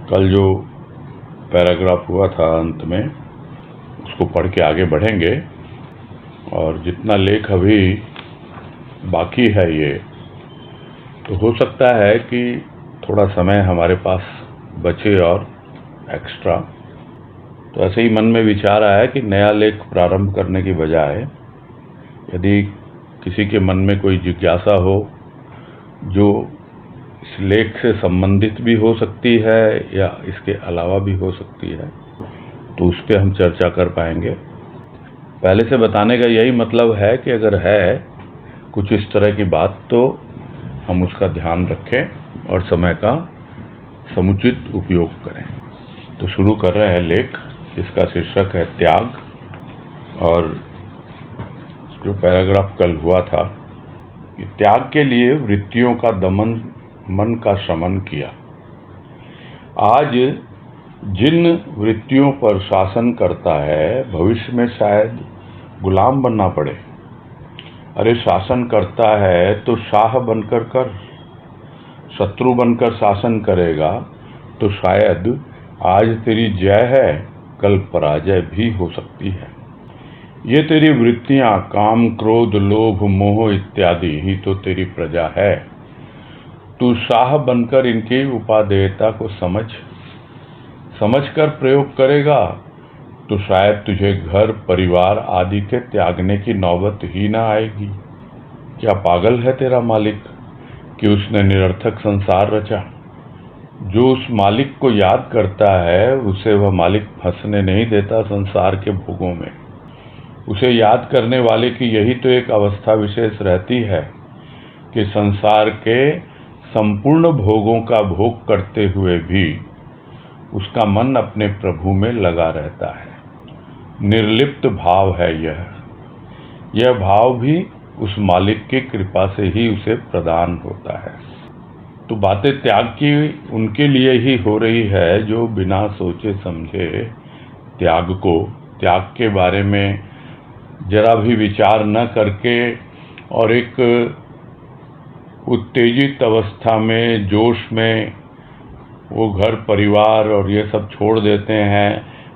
कल जो पैराग्राफ हुआ था अंत में, उसको पढ़ के आगे बढ़ेंगे। और जितना लेख अभी बाकी है ये, तो हो सकता है कि थोड़ा समय हमारे पास बचे और एक्स्ट्रा। तो ऐसे ही मन में विचार आया कि नया लेख प्रारंभ करने की बजाय यदि किसी के मन में कोई जिज्ञासा हो जो इस लेख से संबंधित भी हो सकती है या इसके अलावा भी हो सकती है, तो उस पर हम चर्चा कर पाएंगे। पहले से बताने का यही मतलब है कि अगर है कुछ इस तरह की बात तो हम उसका ध्यान रखें और समय का समुचित उपयोग करें। तो शुरू कर रहे हैं लेख, जिसका शीर्षक है त्याग। और जो पैराग्राफ कल हुआ था कि त्याग के लिए वृत्तियों का दमन, मन का शमन किया। आज जिन वृत्तियों पर शासन करता है, भविष्य में शायद गुलाम बनना पड़े। अरे शासन करता है तो शाह बनकर कर, शत्रु बनकर शासन करेगा तो शायद आज तेरी जय है, कल पराजय भी हो सकती है। ये तेरी वृत्तियां, काम, क्रोध, लोभ, मोह इत्यादि ही तो तेरी प्रजा है। तू शाह बनकर इनकी उपादेयता को समझकर प्रयोग करेगा तो शायद तुझे घर, परिवार आदि के त्यागने की नौबत ही ना आएगी। क्या पागल है तेरा मालिक कि उसने निरर्थक संसार रचा? जो उस मालिक को याद करता है, उसे वह मालिक फंसने नहीं देता संसार के भोगों में। उसे याद करने वाले की यही तो एक अवस्था विशेष रहती है कि संसार के संपूर्ण भोगों का भोग करते हुए भी उसका मन अपने प्रभु में लगा रहता है। निर्लिप्त भाव है यह भाव भी उस मालिक की कृपा से ही उसे प्रदान होता है। तो बातें त्याग की उनके लिए ही हो रही है जो बिना सोचे समझे त्याग के बारे में जरा भी विचार न करके और एक उत्तेजित अवस्था में, जोश में वो घर, परिवार और ये सब छोड़ देते हैं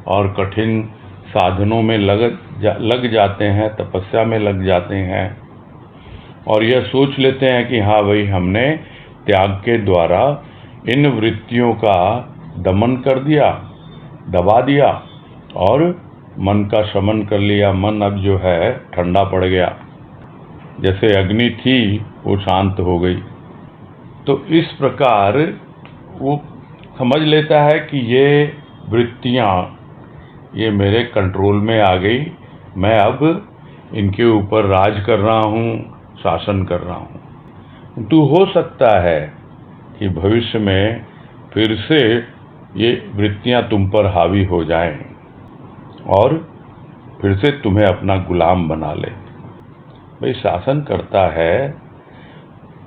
और कठिन साधनों में लग जाते हैं, तपस्या में लग जाते हैं और यह सोच लेते हैं कि हाँ भाई, हमने त्याग के द्वारा इन वृत्तियों का दमन कर दिया, दबा दिया और मन का शमन कर लिया। मन अब जो है ठंडा पड़ गया, जैसे अग्नि थी वो शांत हो गई। तो इस प्रकार वो समझ लेता है कि ये वृत्तियाँ ये मेरे कंट्रोल में आ गई, मैं अब इनके ऊपर राज कर रहा हूँ, शासन कर रहा हूँ। तो हो सकता है कि भविष्य में फिर से ये वृत्तियाँ तुम पर हावी हो जाएं और फिर से तुम्हें अपना गुलाम बना ले। भाई शासन करता है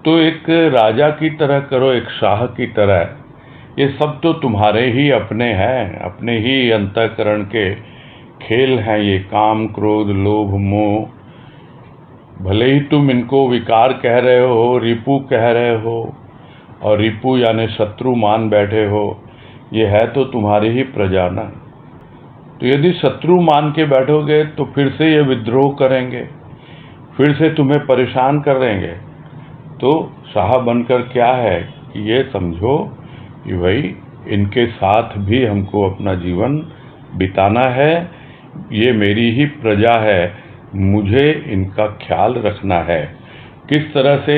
तो एक राजा की तरह करो, एक शाह की तरह। ये सब तो तुम्हारे ही अपने हैं, अपने ही अंतःकरण के खेल हैं ये काम, क्रोध, लोभ, मोह। भले ही तुम इनको विकार कह रहे हो, रिपु कह रहे हो, और रिपु यानी शत्रु मान बैठे हो, ये है तो तुम्हारी ही प्रजा ना। तो यदि शत्रु मान के बैठोगे तो फिर से ये विद्रोह करेंगे, फिर से तुम्हें परेशान करेंगे। तो शाह बनकर क्या है कि ये समझो कि भाई इनके साथ भी हमको अपना जीवन बिताना है, ये मेरी ही प्रजा है, मुझे इनका ख्याल रखना है, किस तरह से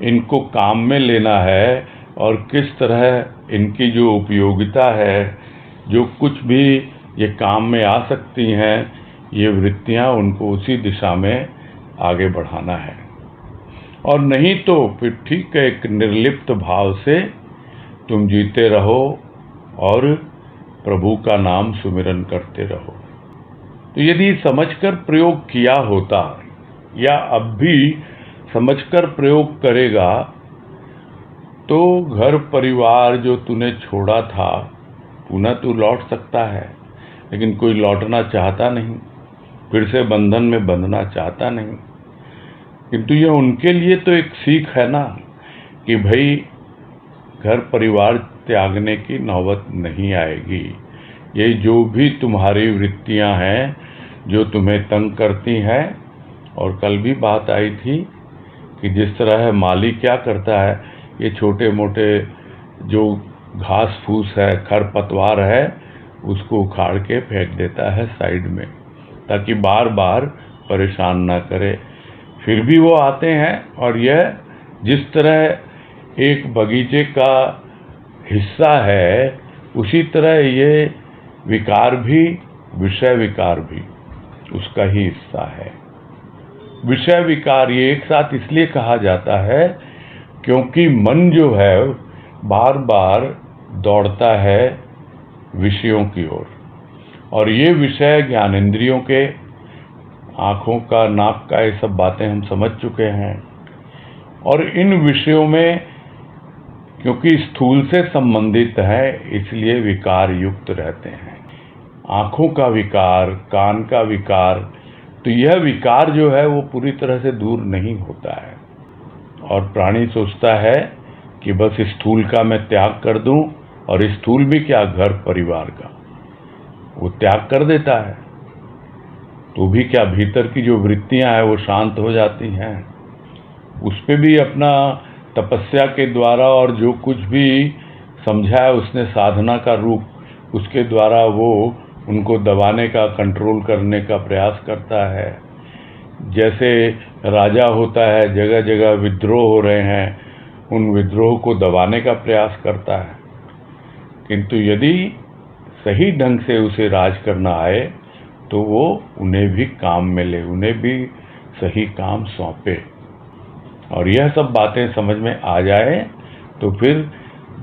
इनको काम में लेना है और किस तरह इनकी जो उपयोगिता है, जो कुछ भी ये काम में आ सकती हैं, ये वृत्तियाँ उनको उसी दिशा में आगे बढ़ाना है। और नहीं तो फिर ठीक है, एक निर्लिप्त भाव से तुम जीते रहो और प्रभु का नाम सुमिरन करते रहो। तो यदि समझकर प्रयोग किया होता या अब भी समझकर प्रयोग करेगा तो घर, परिवार जो तूने छोड़ा था पुनः तू लौट सकता है। लेकिन कोई लौटना चाहता नहीं, फिर से बंधन में बंधना चाहता नहीं। किंतु ये उनके लिए तो एक सीख है ना कि भाई घर परिवार त्यागने की नौबत नहीं आएगी। ये जो भी तुम्हारी वृत्तियां हैं जो तुम्हें तंग करती हैं, और कल भी बात आई थी कि जिस तरह माली क्या करता है, ये छोटे मोटे जो घास फूस है, खरपतवार है, उसको उखाड़ के फेंक देता है साइड में, ताकि बार बार परेशान ना करे। फिर भी वो आते हैं, और यह जिस तरह एक बगीचे का हिस्सा है, उसी तरह ये विकार भी, विषय विकार भी उसका ही हिस्सा है। विषय विकार ये एक साथ इसलिए कहा जाता है क्योंकि मन जो है बार बार दौड़ता है विषयों की ओर, और ये विषय ज्ञानेंद्रियों के, आँखों का, नाक का, ये सब बातें हम समझ चुके हैं। और इन विषयों में क्योंकि स्थूल से संबंधित है, इसलिए विकार युक्त रहते हैं। आँखों का विकार, कान का विकार, तो यह विकार जो है वो पूरी तरह से दूर नहीं होता है। और प्राणी सोचता है कि बस स्थूल का मैं त्याग कर दूं, और स्थूल भी क्या, घर परिवार का वो त्याग कर देता है, तो भी क्या भीतर की जो वृत्तियां हैं वो शांत हो जाती हैं। उस पे भी अपना तपस्या के द्वारा और जो कुछ भी समझा है उसने साधना का रूप, उसके द्वारा वो उनको दबाने का, कंट्रोल करने का प्रयास करता है। जैसे राजा होता है, जगह जगह विद्रोह हो रहे हैं, उन विद्रोह को दबाने का प्रयास करता है, किंतु यदि सही ढंग से उसे राज करना आए तो वो उन्हें भी काम में ले, उन्हें भी सही काम सौंपे। और यह सब बातें समझ में आ जाए तो फिर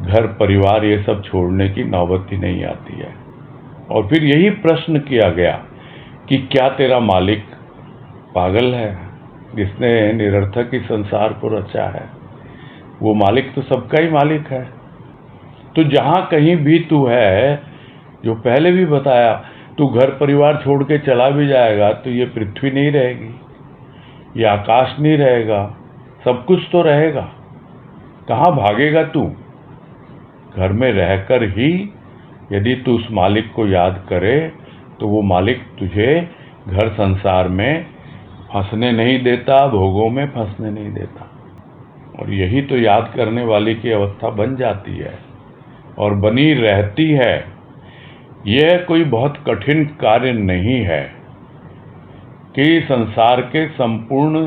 घर परिवार ये सब छोड़ने की नौबत ही नहीं आती है। और फिर यही प्रश्न किया गया कि क्या तेरा मालिक पागल है जिसने निरर्थक ही संसार को रचा है? वो मालिक तो सबका ही मालिक है। तो जहां कहीं भी तू है, जो पहले भी बताया, तू घर परिवार छोड़ के चला भी जाएगा तो ये पृथ्वी नहीं रहेगी, ये आकाश नहीं रहेगा, सब कुछ तो रहेगा। कहाँ भागेगा तू? घर में रहकर ही यदि तू उस मालिक को याद करे तो वो मालिक तुझे घर संसार में फंसने नहीं देता, भोगों में फंसने नहीं देता। और यही तो याद करने वाली की अवस्था बन जाती है और बनी रहती है। यह कोई बहुत कठिन कार्य नहीं है कि संसार के संपूर्ण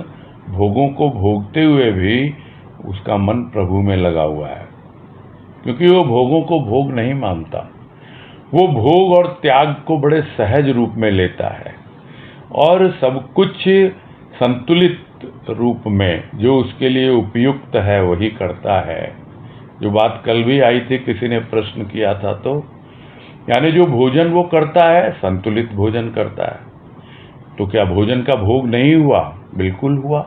भोगों को भोगते हुए भी उसका मन प्रभु में लगा हुआ है, क्योंकि वो भोगों को भोग नहीं मानता। वो भोग और त्याग को बड़े सहज रूप में लेता है और सब कुछ संतुलित रूप में जो उसके लिए उपयुक्त है वही करता है। जो बात कल भी आई थी, किसी ने प्रश्न किया था, तो यानी जो भोजन वो करता है, संतुलित भोजन करता है, तो क्या भोजन का भोग नहीं हुआ? बिल्कुल हुआ।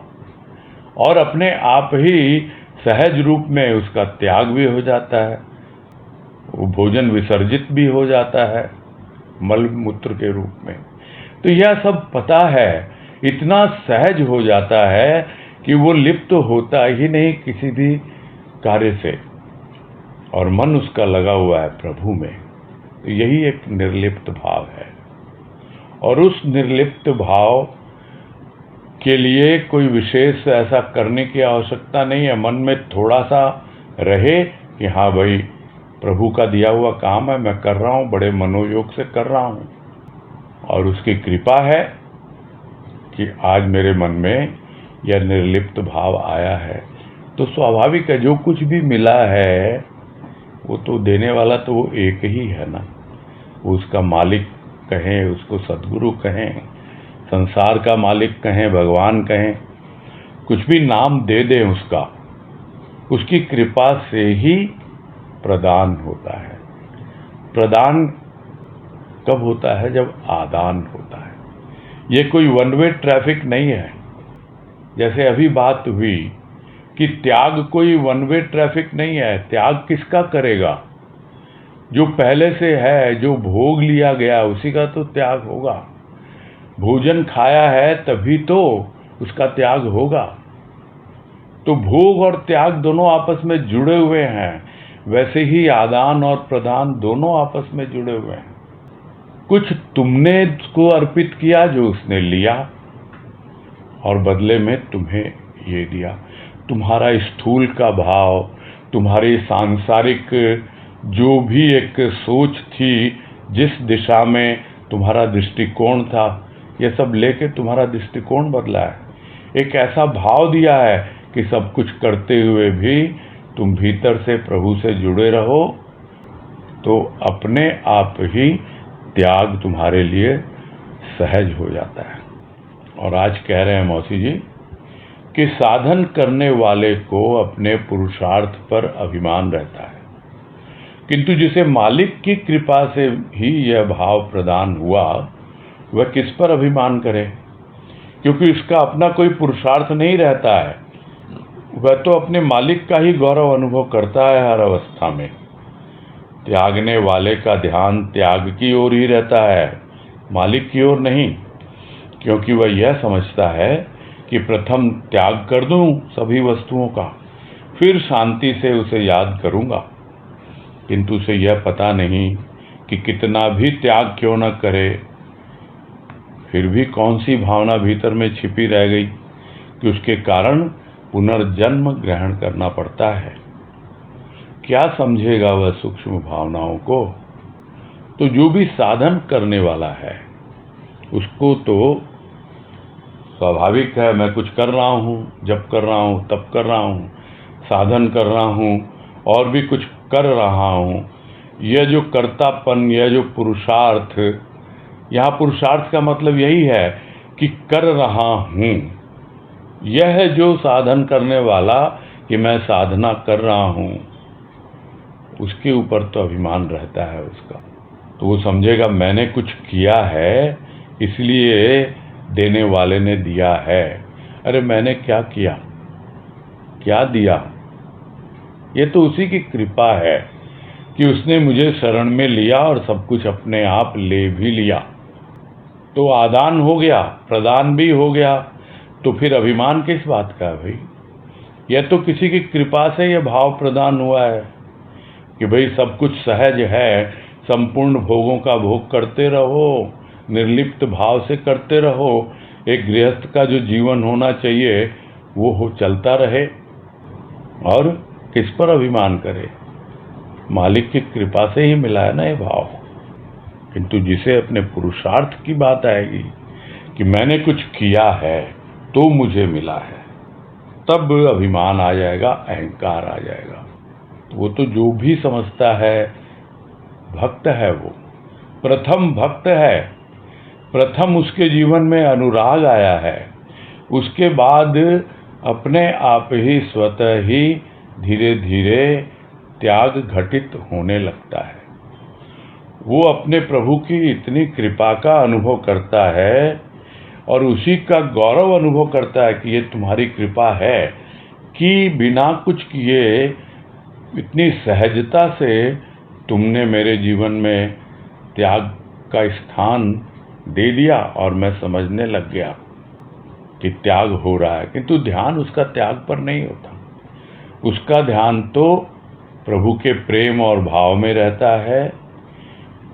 और अपने आप ही सहज रूप में उसका त्याग भी हो जाता है, वो भोजन विसर्जित भी हो जाता है मल मूत्र के रूप में। तो यह सब पता है, इतना सहज हो जाता है कि वो लिप्त होता ही नहीं किसी भी कार्य से, और मन उसका लगा हुआ है प्रभु में। तो यही एक निर्लिप्त भाव है। और उस निर्लिप्त भाव के लिए कोई विशेष ऐसा करने की आवश्यकता नहीं है। मन में थोड़ा सा रहे कि हाँ भाई, प्रभु का दिया हुआ काम है, मैं कर रहा हूँ, बड़े मनोयोग से कर रहा हूँ, और उसकी कृपा है कि आज मेरे मन में यह निर्लिप्त भाव आया है। तो स्वाभाविक है, जो कुछ भी मिला है वो तो देने वाला तो वो एक ही है ना। वो उसका मालिक कहें, उसको सद्गुरु कहें, संसार का मालिक कहें, भगवान कहें, कुछ भी नाम दे दें उसका, उसकी कृपा से ही प्रदान होता है। प्रदान कब होता है? जब आदान होता है। ये कोई वन वे ट्रैफिक नहीं है। जैसे अभी बात हुई कि त्याग कोई वन वे ट्रैफिक नहीं है। त्याग किसका करेगा? जो पहले से है, जो भोग लिया गया, उसी का तो त्याग होगा। भोजन खाया है तभी तो उसका त्याग होगा। तो भोग और त्याग दोनों आपस में जुड़े हुए हैं। वैसे ही आदान और प्रदान दोनों आपस में जुड़े हुए हैं। कुछ तुमने उसको अर्पित किया जो उसने लिया, और बदले में तुम्हें ये दिया। तुम्हारा स्थूल का भाव, तुम्हारी सांसारिक जो भी एक सोच थी, जिस दिशा में तुम्हारा दृष्टिकोण था, ये सब लेके तुम्हारा दृष्टिकोण बदला है। एक ऐसा भाव दिया है कि सब कुछ करते हुए भी तुम भीतर से प्रभु से जुड़े रहो, तो अपने आप ही त्याग तुम्हारे लिए सहज हो जाता है। और आज कह रहे हैं मौसी जी कि साधन करने वाले को अपने पुरुषार्थ पर अभिमान रहता है, किंतु जिसे मालिक की कृपा से ही यह भाव प्रदान हुआ, वह किस पर अभिमान करे, क्योंकि उसका अपना कोई पुरुषार्थ नहीं रहता है। वह तो अपने मालिक का ही गौरव अनुभव करता है हर अवस्था में। त्यागने वाले का ध्यान त्याग की ओर ही रहता है, मालिक की ओर नहीं, क्योंकि वह यह समझता है कि प्रथम त्याग कर दूं सभी वस्तुओं का, फिर शांति से उसे याद करूंगा। किंतु उसे यह पता नहीं कि कितना भी त्याग क्यों न करे, फिर भी कौन सी भावना भीतर में छिपी रह गई कि उसके कारण पुनर्जन्म ग्रहण करना पड़ता है। क्या समझेगा वह सूक्ष्म भावनाओं को? तो जो भी साधन करने वाला है उसको तो स्वाभाविक है, मैं कुछ कर रहा हूँ, जब कर रहा हूँ तब कर रहा हूँ, साधन कर रहा हूँ और भी कुछ कर रहा हूँ। यह जो कर्तापन, यह जो पुरुषार्थ, यहाँ पुरुषार्थ का मतलब यही है कि कर रहा हूँ। यह जो साधन करने वाला कि मैं साधना कर रहा हूँ, उसके ऊपर तो अभिमान रहता है उसका। तो वो समझेगा मैंने कुछ किया है इसलिए देने वाले ने दिया है। अरे मैंने क्या किया, क्या दिया? ये तो उसी की कृपा है कि उसने मुझे शरण में लिया और सब कुछ अपने आप ले भी लिया। तो आदान हो गया, प्रदान भी हो गया, तो फिर अभिमान किस बात का है भाई? यह तो किसी की कृपा से यह भाव प्रदान हुआ है कि भाई सब कुछ सहज है, संपूर्ण भोगों का भोग करते रहो, निर्लिप्त भाव से करते रहो। एक गृहस्थ का जो जीवन होना चाहिए वो हो चलता रहे, और किस पर अभिमान करे? मालिक की कृपा से ही मिला है ना ये भाव। किंतु जिसे अपने पुरुषार्थ की बात आएगी कि मैंने कुछ किया है तो मुझे मिला है, तब अभिमान आ जाएगा, अहंकार आ जाएगा। वो तो जो भी समझता है भक्त है, वो प्रथम भक्त है, प्रथम उसके जीवन में अनुराग आया है, उसके बाद अपने आप ही स्वतः ही धीरे धीरे त्याग घटित होने लगता है। वो अपने प्रभु की इतनी कृपा का अनुभव करता है और उसी का गौरव अनुभव करता है कि ये तुम्हारी कृपा है कि बिना कुछ किए इतनी सहजता से तुमने मेरे जीवन में त्याग का स्थान दे दिया, और मैं समझने लग गया कि त्याग हो रहा है। किंतु ध्यान उसका त्याग पर नहीं होता, उसका ध्यान तो प्रभु के प्रेम और भाव में रहता है,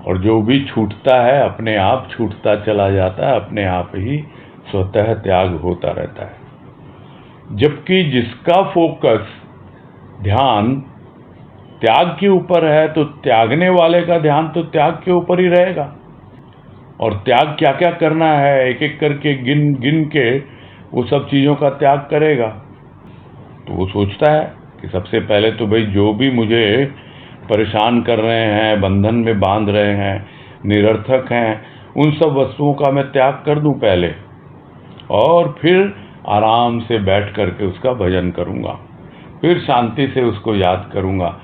और जो भी छूटता है अपने आप छूटता चला जाता है, अपने आप ही स्वतः त्याग होता रहता है। जबकि जिसका फोकस ध्यान त्याग के ऊपर है, तो त्यागने वाले का ध्यान तो त्याग के ऊपर ही रहेगा। और त्याग क्या क्या करना है एक एक करके गिन गिन के वो सब चीज़ों का त्याग करेगा। तो वो सोचता है कि सबसे पहले तो भाई जो भी मुझे परेशान कर रहे हैं, बंधन में बांध रहे हैं, निरर्थक हैं, उन सब वस्तुओं का मैं त्याग कर दूं पहले, और फिर आराम से बैठ करके उसका भजन करूंगा, फिर शांति से उसको याद करूंगा।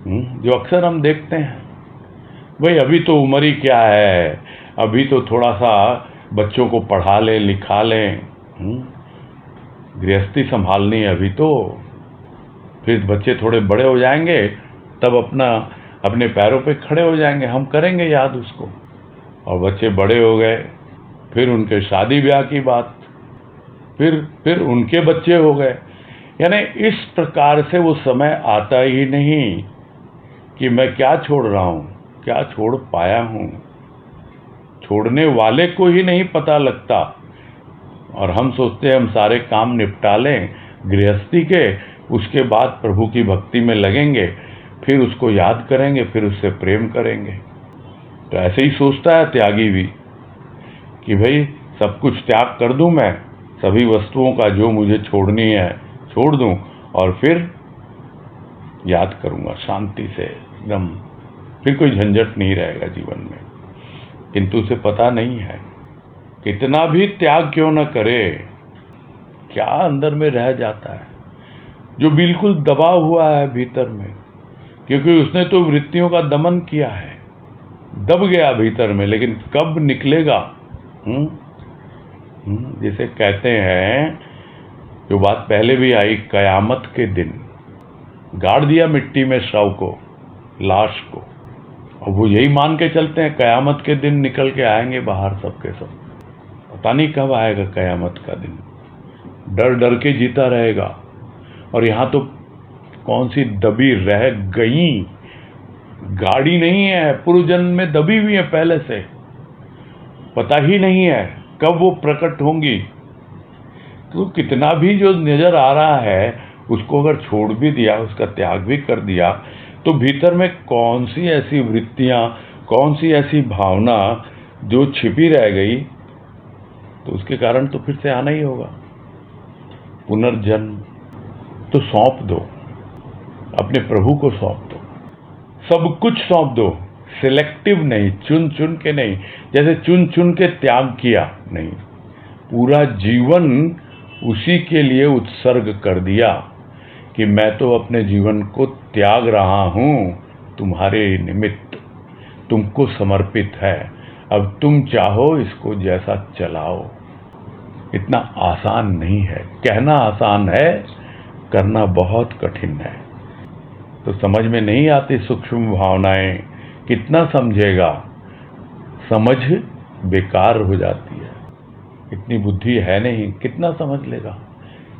जो अक्सर हम देखते हैं, भाई अभी तो उम्र ही क्या है, अभी तो थोड़ा सा बच्चों को पढ़ा लें, लिखा लें, गृहस्थी संभालनी है अभी तो, फिर बच्चे थोड़े बड़े हो जाएंगे तब अपने पैरों पे खड़े हो जाएंगे, हम करेंगे याद उसको। और बच्चे बड़े हो गए, फिर उनके शादी ब्याह की बात, फिर उनके बच्चे हो गए, यानी इस प्रकार से वो समय आता ही नहीं कि मैं क्या छोड़ रहा हूँ, क्या छोड़ पाया हूँ। छोड़ने वाले को ही नहीं पता लगता, और हम सोचते हैं हम सारे काम निपटा लें गृहस्थी के, उसके बाद प्रभु की भक्ति में लगेंगे, फिर उसको याद करेंगे, फिर उससे प्रेम करेंगे। तो ऐसे ही सोचता है त्यागी भी कि भाई सब कुछ त्याग कर दूं, मैं सभी वस्तुओं का जो मुझे छोड़नी है छोड़ दूं, और फिर याद करूंगा शांति से एकदम, फिर कोई झंझट नहीं रहेगा जीवन में। किंतु उसे पता नहीं है, कितना भी त्याग क्यों न करे, क्या अंदर में रह जाता है जो बिल्कुल दबा हुआ है भीतर में, क्योंकि उसने तो वृत्तियों का दमन किया है, दब गया भीतर में, लेकिन कब निकलेगा। जिसे कहते हैं, जो बात पहले भी आई, कयामत के दिन गाड़ दिया मिट्टी में शव को, लाश को, और वो यही मान के चलते हैं कयामत के दिन निकल के आएंगे बाहर सबके सब। पता नहीं कब आएगा कयामत का दिन, डर डर के जीता रहेगा। और यहाँ तो कौन सी दबी रह गई, गाड़ी नहीं है, पूर्व जन्म में दबी हुई है पहले से, पता ही नहीं है कब वो प्रकट होंगी। तो कितना भी जो नजर आ रहा है उसको अगर छोड़ भी दिया, उसका त्याग भी कर दिया, तो भीतर में कौन सी ऐसी वृत्तियां, कौन सी ऐसी भावना जो छिपी रह गई, तो उसके कारण तो फिर से आना ही होगा पुनर्जन्म। तो सौंप दो, अपने प्रभु को सौंप दो, सब कुछ सौंप दो, सिलेक्टिव नहीं, चुन चुन के नहीं, जैसे चुन चुन के त्याग किया नहीं, पूरा जीवन उसी के लिए उत्सर्ग कर दिया कि मैं तो अपने जीवन को त्याग रहा हूं तुम्हारे निमित्त, तुमको समर्पित है, अब तुम चाहो इसको जैसा चलाओ। इतना आसान नहीं है, कहना आसान है, करना बहुत कठिन है। तो समझ में नहीं आती सूक्ष्म भावनाएं, कितना समझेगा, समझ बेकार हो जाती है, इतनी बुद्धि है नहीं, कितना समझ लेगा।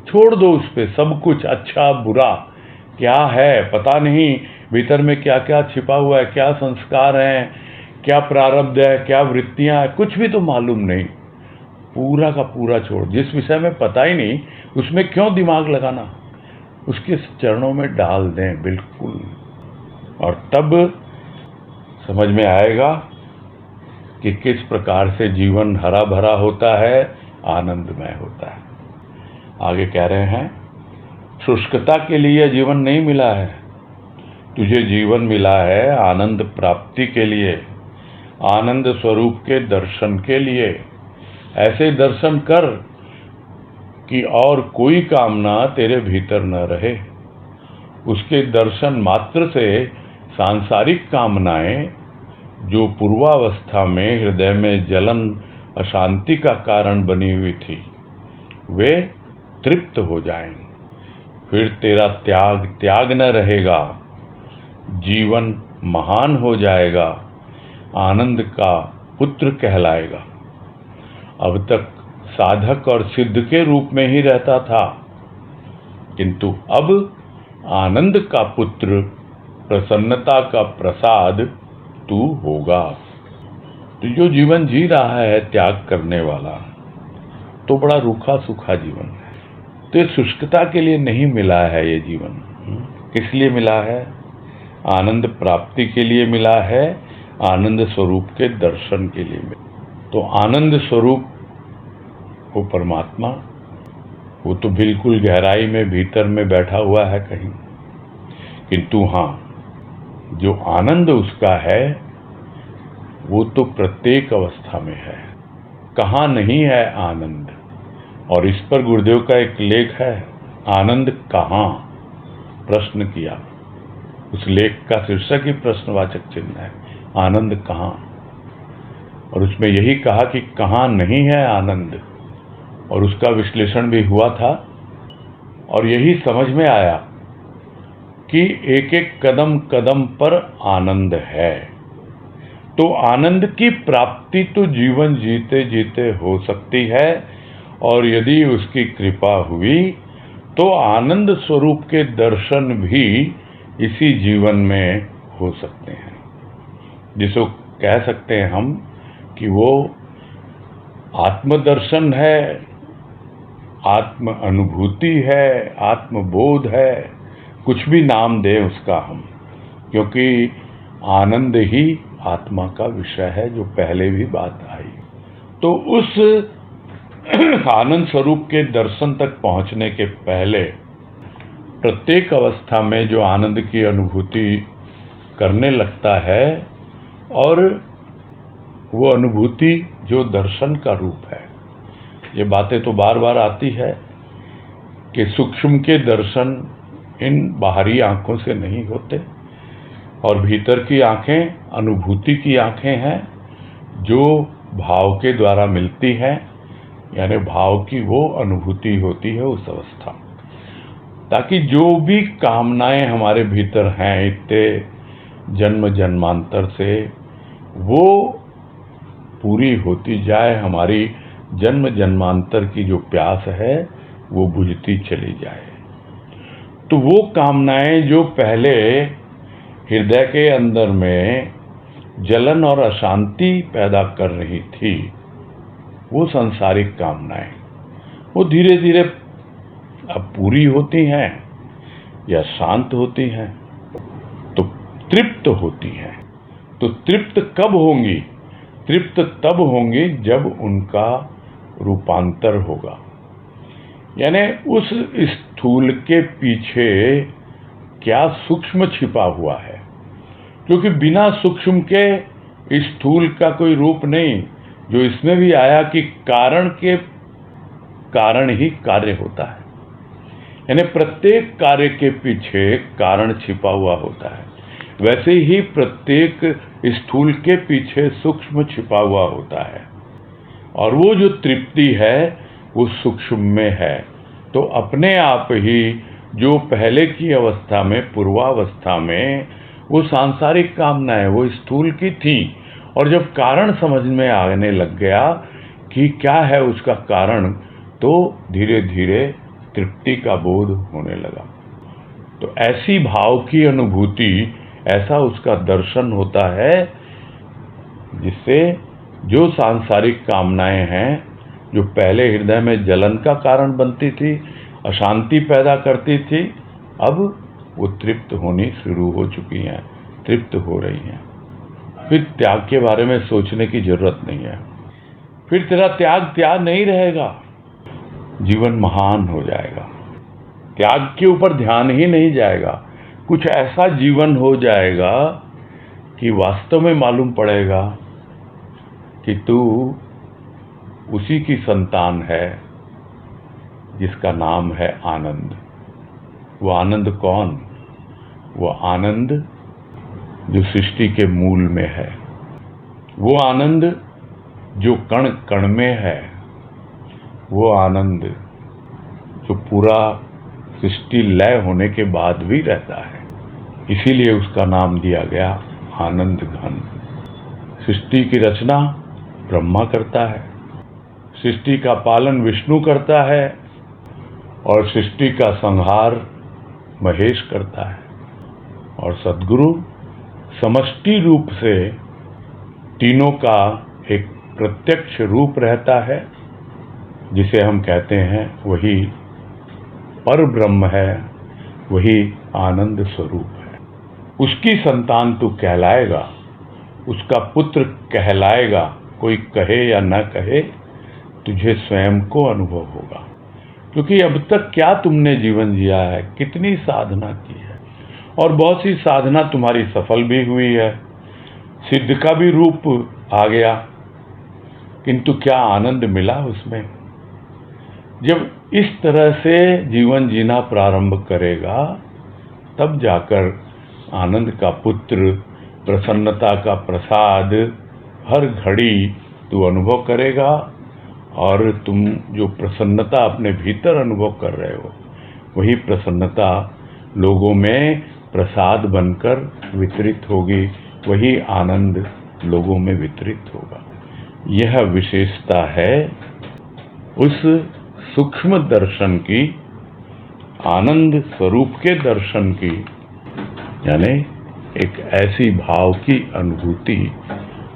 छोड़ दो उस पे सब कुछ, अच्छा बुरा क्या है पता नहीं, भीतर में क्या क्या छिपा हुआ है, क्या संस्कार हैं, क्या प्रारब्ध है, क्या वृत्तियां हैं, कुछ भी तो मालूम नहीं। पूरा का पूरा छोड़, जिस विषय में पता ही नहीं उसमें क्यों दिमाग लगाना, उसके चरणों में डाल दें बिल्कुल, और तब समझ में आएगा कि किस प्रकार से जीवन हरा भरा होता है, आनंदमय होता है। आगे कह रहे हैं, शुष्कता के लिए जीवन नहीं मिला है, तुझे जीवन मिला है आनंद प्राप्ति के लिए, आनंद स्वरूप के दर्शन के लिए। ऐसे दर्शन कर कि और कोई कामना तेरे भीतर न रहे। उसके दर्शन मात्र से सांसारिक कामनाएं जो पूर्वावस्था में हृदय में जलन अशांति का कारण बनी हुई थी, वे तृप्त हो जाएं। फिर तेरा त्याग न रहेगा, जीवन महान हो जाएगा, आनंद का पुत्र कहलाएगा। अब तक साधक और सिद्ध के रूप में ही रहता था, किंतु अब आनंद का पुत्र, प्रसन्नता का प्रसाद तू होगा। तो जो जीवन जी रहा है त्याग करने वाला, तो बड़ा रूखा सूखा जीवन है। तो ये शुष्कता के लिए नहीं मिला है ये जीवन, किस लिए मिला है? आनंद प्राप्ति के लिए मिला है, आनंद स्वरूप के दर्शन के लिए मिला। तो आनंद स्वरूप वो परमात्मा, वो तो बिल्कुल गहराई में भीतर में बैठा हुआ है कहीं, किंतु हाँ, जो आनंद उसका है वो तो प्रत्येक अवस्था में है। कहाँ नहीं है आनंद? और इस पर गुरुदेव का एक लेख है, आनंद कहाँ, प्रश्न किया। उस लेख का शीर्षक ही प्रश्नवाचक चिन्ह है, आनंद कहाँ। और उसमें यही कहा कि कहाँ नहीं है आनंद, और उसका विश्लेषण भी हुआ था, और यही समझ में आया कि एक एक कदम कदम पर आनंद है। तो आनंद की प्राप्ति तो जीवन जीते जीते हो सकती है, और यदि उसकी कृपा हुई तो आनंद स्वरूप के दर्शन भी इसी जीवन में हो सकते हैं, जिसको कह सकते हैं हम कि वो आत्मदर्शन है, आत्म अनुभूति है, आत्मबोध है, कुछ भी नाम दें उसका हम, क्योंकि आनंद ही आत्मा का विषय है, जो पहले भी बात आई। तो उस आनंद स्वरूप के दर्शन तक पहुंचने के पहले प्रत्येक अवस्था में जो आनंद की अनुभूति करने लगता है, और वो अनुभूति जो दर्शन का रूप है, ये बातें तो बार बार आती है कि सूक्ष्म के दर्शन इन बाहरी आंखों से नहीं होते, और भीतर की आंखें अनुभूति की आंखें हैं, जो भाव के द्वारा मिलती हैं, यानी भाव की वो अनुभूति होती है उस अवस्था, ताकि जो भी कामनाएं हमारे भीतर हैं इतने जन्म जन्मांतर से, वो पूरी होती जाए, हमारी जन्म जन्मांतर की जो प्यास है वो बुझती चली जाए। तो वो कामनाएं जो पहले हृदय के अंदर में जलन और अशांति पैदा कर रही थी, वो सांसारिक कामनाएं, वो धीरे धीरे अब पूरी होती हैं या शांत होती हैं, तो तृप्त होती हैं। तो तृप्त कब होंगी? तृप्त तब होंगी जब उनका रूपांतर होगा, यानी उस स्थूल के पीछे क्या सूक्ष्म छिपा हुआ है, क्योंकि बिना सूक्ष्म के स्थूल का कोई रूप नहीं। जो इसमें भी आया कि कारण के कारण ही कार्य होता है, यानी प्रत्येक कार्य के पीछे कारण छिपा हुआ होता है, वैसे ही प्रत्येक स्थूल के पीछे सूक्ष्म छिपा हुआ होता है, और वो जो तृप्ति है वो सूक्ष्म में है। तो अपने आप ही जो पहले की अवस्था में, पूर्वावस्था में, वो सांसारिक कामनाएं वो स्थूल की थी, और जब कारण समझ में आने लग गया कि क्या है उसका कारण, तो धीरे धीरे तृप्ति का बोध होने लगा। तो ऐसी भाव की अनुभूति, ऐसा उसका दर्शन होता है, जिससे जो सांसारिक कामनाएं हैं, जो पहले हृदय में जलन का कारण बनती थी, अशांति पैदा करती थी, अब वो तृप्त होनी शुरू हो चुकी हैं, तृप्त हो रही हैं। फिर त्याग के बारे में सोचने की जरूरत नहीं है, फिर तेरा त्याग नहीं रहेगा, जीवन महान हो जाएगा। त्याग के ऊपर ध्यान ही नहीं जाएगा, कुछ ऐसा जीवन हो जाएगा कि वास्तव में मालूम पड़ेगा कि तू उसी की संतान है जिसका नाम है आनंद। वो आनंद कौन? वो आनंद जो सृष्टि के मूल में है, वो आनंद जो कण कण में है, वो आनंद जो पूरा सृष्टि लय होने के बाद भी रहता है। इसीलिए उसका नाम दिया गया आनंद घन। सृष्टि की रचना ब्रह्मा करता है, सृष्टि का पालन विष्णु करता है, और सृष्टि का संहार महेश करता है, और सद्गुरु समष्टि रूप से तीनों का एक प्रत्यक्ष रूप रहता है, जिसे हम कहते हैं वही पर ब्रह्म है, वही आनंद स्वरूप है। उसकी संतान तू कहलाएगा, उसका पुत्र कहलाएगा, कोई कहे या न कहे, तुझे स्वयं को अनुभव होगा। क्योंकि अब तक क्या तुमने जीवन जिया है, कितनी साधना की है, और बहुत सी साधना तुम्हारी सफल भी हुई है, सिद्ध का भी रूप आ गया, किंतु क्या आनंद मिला उसमें? जब इस तरह से जीवन जीना प्रारंभ करेगा, तब जाकर आनंद का पुत्र, प्रसन्नता का प्रसाद हर घड़ी तू अनुभव करेगा, और तुम जो प्रसन्नता अपने भीतर अनुभव कर रहे हो, वही प्रसन्नता लोगों में प्रसाद बनकर वितरित होगी, वही आनंद लोगों में वितरित होगा। यह विशेषता है उस सूक्ष्म दर्शन की, आनंद स्वरूप के दर्शन की, यानी एक ऐसी भाव की अनुभूति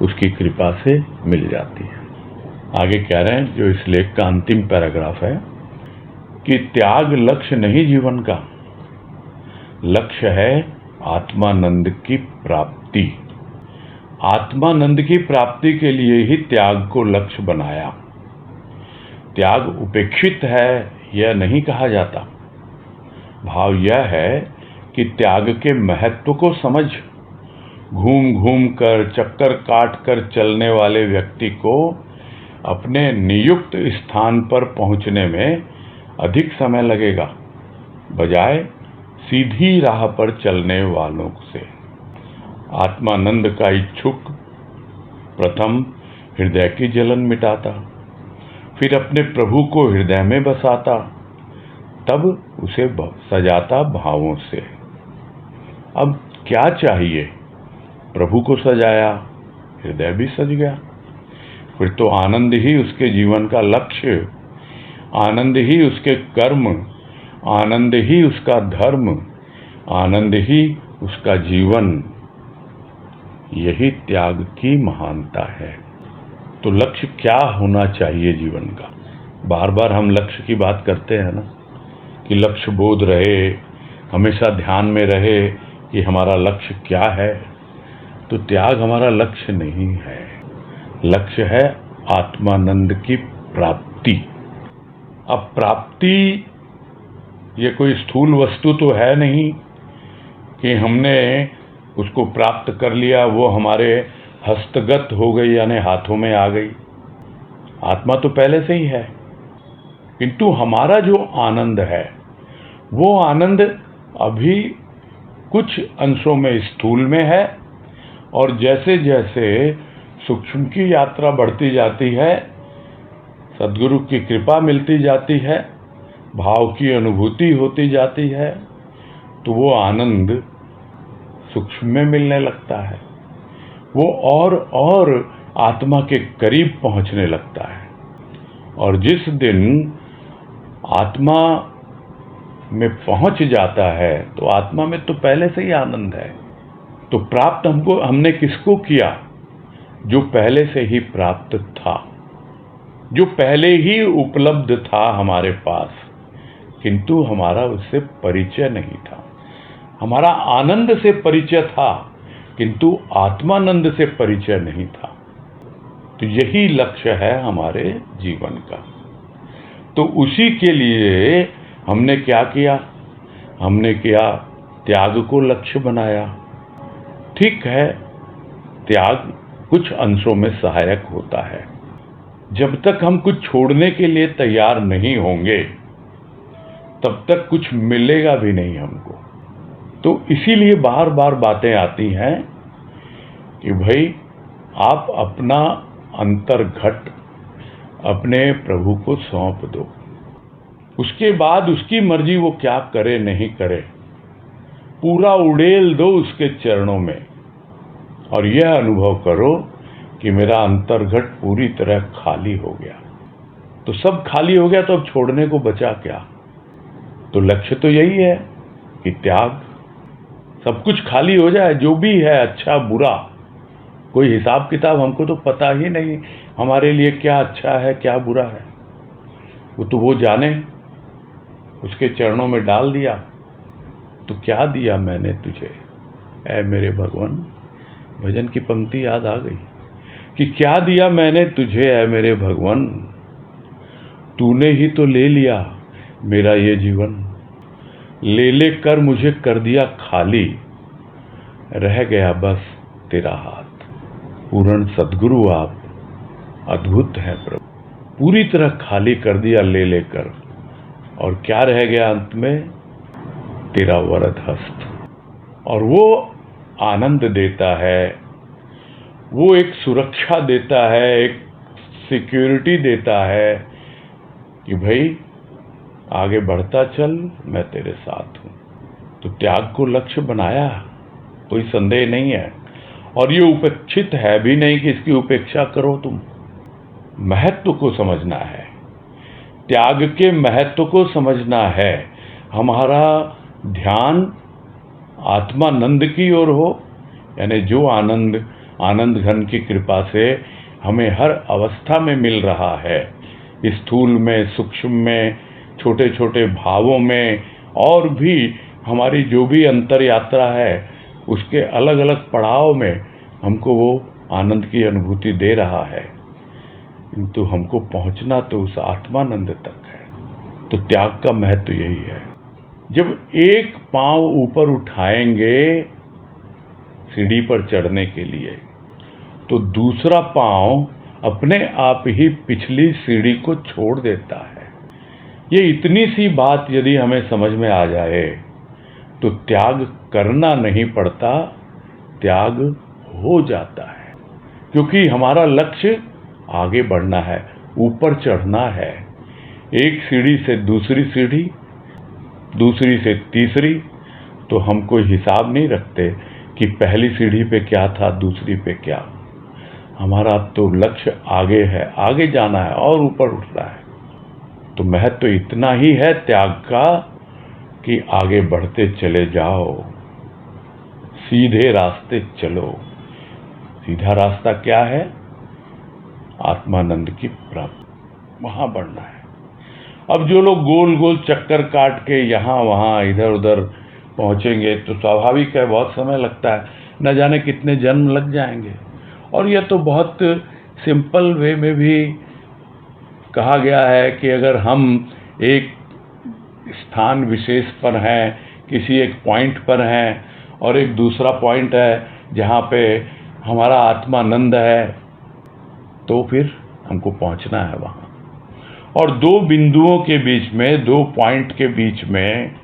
उसकी कृपा से मिल जाती है। आगे कह रहे हैं, जो इस लेख का अंतिम पैराग्राफ है, कि त्याग लक्ष्य नहीं जीवन का, लक्ष्य है आत्मानंद की प्राप्ति। आत्मानंद की प्राप्ति के लिए ही त्याग को लक्ष्य बनाया। त्याग उपेक्षित है यह नहीं कहा जाता। भाव यह है कि त्याग के महत्व को समझ, घूम घूम कर चक्कर काट कर चलने वाले व्यक्ति को अपने नियुक्त स्थान पर पहुंचने में अधिक समय लगेगा, बजाय सीधी राह पर चलने वालों से। आत्मानंद का इच्छुक प्रथम हृदय की जलन मिटाता, फिर अपने प्रभु को हृदय में बसाता, तब उसे सजाता भावों से। अब क्या चाहिए? प्रभु को सजाया, हृदय भी सज गया। फिर तो आनंद ही उसके जीवन का लक्ष्य, आनंद ही उसके कर्म, आनंद ही उसका धर्म, आनंद ही उसका जीवन। यही त्याग की महानता है। तो लक्ष्य क्या होना चाहिए जीवन का? बार बार हम लक्ष्य की बात करते हैं ना, कि लक्ष्य बोध रहे, हमेशा ध्यान में रहे कि हमारा लक्ष्य क्या है। तो त्याग हमारा लक्ष्य नहीं है, लक्ष्य है आत्मानंद की प्राप्ति। अब प्राप्ति ये कोई स्थूल वस्तु तो है नहीं कि हमने उसको प्राप्त कर लिया, वो हमारे हस्तगत हो गई, यानी हाथों में आ गई। आत्मा तो पहले से ही है, किंतु हमारा जो आनंद है वो आनंद अभी कुछ अंशों में स्थूल में है, और जैसे जैसे सूक्ष्म की यात्रा बढ़ती जाती है, सद्गुरु की कृपा मिलती जाती है, भाव की अनुभूति होती जाती है, तो वो आनंद सूक्ष्म में मिलने लगता है, वो और आत्मा के करीब पहुंचने लगता है। और जिस दिन आत्मा में पहुंच जाता है, तो आत्मा में तो पहले से ही आनंद है। तो प्राप्त हमने किसको किया? जो पहले से ही प्राप्त था, जो पहले ही उपलब्ध था हमारे पास, किंतु हमारा उससे परिचय नहीं था। हमारा आनंद से परिचय था, किंतु आत्मानंद से परिचय नहीं था। तो यही लक्ष्य है हमारे जीवन का। तो उसी के लिए हमने क्या किया? हमने किया त्याग को लक्ष्य बनाया। ठीक है, त्याग कुछ अंशों में सहायक होता है। जब तक हम कुछ छोड़ने के लिए तैयार नहीं होंगे, तब तक कुछ मिलेगा भी नहीं हमको। तो इसीलिए बार बार बातें आती हैं कि भाई आप अपना अंतर्घट अपने प्रभु को सौंप दो, उसके बाद उसकी मर्जी वो क्या करे नहीं करे, पूरा उड़ेल दो उसके चरणों में, और यह अनुभव करो कि मेरा अंतर्घट पूरी तरह खाली हो गया। तो सब खाली हो गया, तो अब छोड़ने को बचा क्या? तो लक्ष्य तो यही है कि त्याग, सब कुछ खाली हो जाए, जो भी है अच्छा बुरा, कोई हिसाब किताब हमको तो पता ही नहीं हमारे लिए क्या अच्छा है क्या बुरा है। वो तो वो जाने, उसके चरणों में डाल दिया। तो क्या दिया मैंने तुझे ऐ मेरे भगवान? भजन की पंक्ति याद आ गई कि क्या दिया मैंने तुझे ऐ मेरे भगवान, तूने ही तो ले लिया मेरा ये जीवन। ले ले कर मुझे कर दिया खाली, रह गया बस तेरा हाथ। पूर्ण सद्गुरु आप अद्भुत हैं प्रभु, पूरी तरह खाली कर दिया ले लेकर, और क्या रह गया अंत में? तेरा वरद हस्त। और वो आनंद देता है, वो एक सुरक्षा देता है, एक सिक्योरिटी देता है कि भाई आगे बढ़ता चल, मैं तेरे साथ हूं। तो त्याग को लक्ष्य बनाया, कोई संदेह नहीं है। और ये उपेक्षित है भी नहीं कि इसकी उपेक्षा करो तुम। महत्व को समझना है, त्याग के महत्व को समझना है। हमारा ध्यान आत्मानंद की ओर हो, यानी जो आनंद आनंद घन की कृपा से हमें हर अवस्था में मिल रहा है, स्थूल में, सूक्ष्म में, छोटे छोटे भावों में, और भी हमारी जो भी अंतर यात्रा है उसके अलग अलग पड़ाव में हमको वो आनंद की अनुभूति दे रहा है, किंतु हमको पहुंचना तो उस आत्मानंद तक है। तो त्याग का महत्व यही है। जब एक पांव ऊपर उठाएंगे सीढ़ी पर चढ़ने के लिए, तो दूसरा पांव अपने आप ही पिछली सीढ़ी को छोड़ देता है। ये इतनी सी बात यदि हमें समझ में आ जाए तो त्याग करना नहीं पड़ता, त्याग हो जाता है, क्योंकि हमारा लक्ष्य आगे बढ़ना है, ऊपर चढ़ना है। एक सीढ़ी से दूसरी सीढ़ी, दूसरी से तीसरी, तो हम कोई हिसाब नहीं रखते कि पहली सीढ़ी पे क्या था, दूसरी पे क्या। हमारा तो लक्ष्य आगे है, आगे जाना है और ऊपर उठना है। तो महत्व तो इतना ही है त्याग का कि आगे बढ़ते चले जाओ, सीधे रास्ते चलो। सीधा रास्ता क्या है? आत्मानंद की प्राप्ति, वहां बढ़ना है। अब जो लोग गोल गोल चक्कर काट के यहाँ वहाँ इधर उधर पहुंचेंगे तो स्वाभाविक है बहुत समय लगता है, न जाने कितने जन्म लग जाएंगे। और यह तो बहुत सिंपल वे में भी कहा गया है कि अगर हम एक स्थान विशेष पर हैं, किसी एक पॉइंट पर हैं, और एक दूसरा पॉइंट है जहाँ पे हमारा आत्मानंद है, तो फिर हमको पहुँचना है वहाँ। और दो बिंदुओं के बीच में, दो पॉइंट के बीच में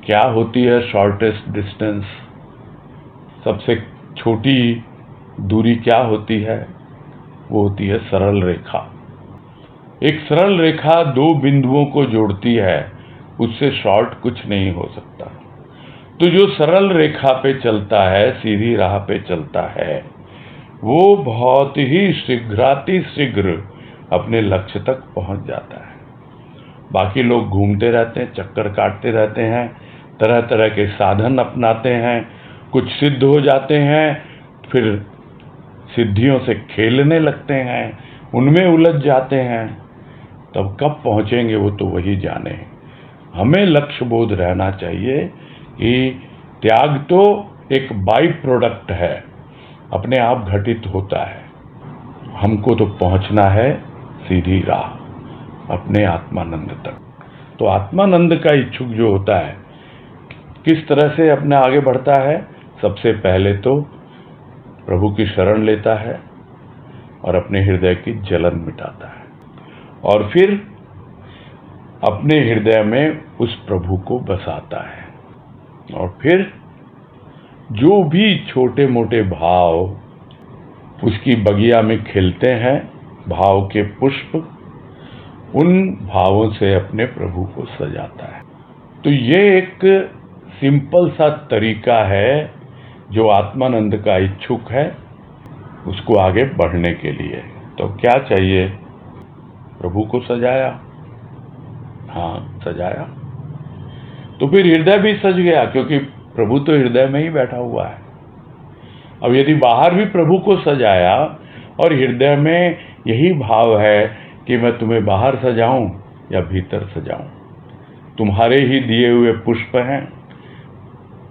क्या होती है? शॉर्टेस्ट डिस्टेंस, सबसे छोटी दूरी क्या होती है? वो होती है सरल रेखा। एक सरल रेखा दो बिंदुओं को जोड़ती है, उससे शॉर्ट कुछ नहीं हो सकता। तो जो सरल रेखा पे चलता है, सीधी राह पे चलता है, वो बहुत ही शीघ्रातिशीघ्र अपने लक्ष्य तक पहुंच जाता है। बाकी लोग घूमते रहते हैं, चक्कर काटते रहते हैं, तरह तरह के साधन अपनाते हैं, कुछ सिद्ध हो जाते हैं, फिर सिद्धियों से खेलने लगते हैं, उनमें उलझ जाते हैं। तब कब पहुंचेंगे वो तो वही जाने। हमें लक्ष्य बोध रहना चाहिए कि त्याग तो एक बाई प्रोडक्ट है, अपने आप घटित होता है। हमको तो पहुंचना है सीधी राह, अपने आत्मानंद तक। तो आत्मानंद का इच्छुक जो होता है किस तरह से अपने आगे बढ़ता है? सबसे पहले तो प्रभु की शरण लेता है और अपने हृदय की जलन मिटाता है, और फिर अपने हृदय में उस प्रभु को बसाता है। और फिर जो भी छोटे मोटे भाव उसकी बगिया में खिलते हैं, भाव के पुष्प, उन भावों से अपने प्रभु को सजाता है। तो ये एक सिंपल सा तरीका है जो आत्मानंद का इच्छुक है उसको आगे बढ़ने के लिए। तो क्या चाहिए? प्रभु को सजाया, हाँ सजाया, तो फिर हृदय भी सज गया, क्योंकि प्रभु तो हृदय में ही बैठा हुआ है। अब यदि बाहर भी प्रभु को सजाया और हृदय में यही भाव है कि मैं तुम्हें बाहर सजाऊं या भीतर सजाऊं, तुम्हारे ही दिए हुए पुष्प हैं,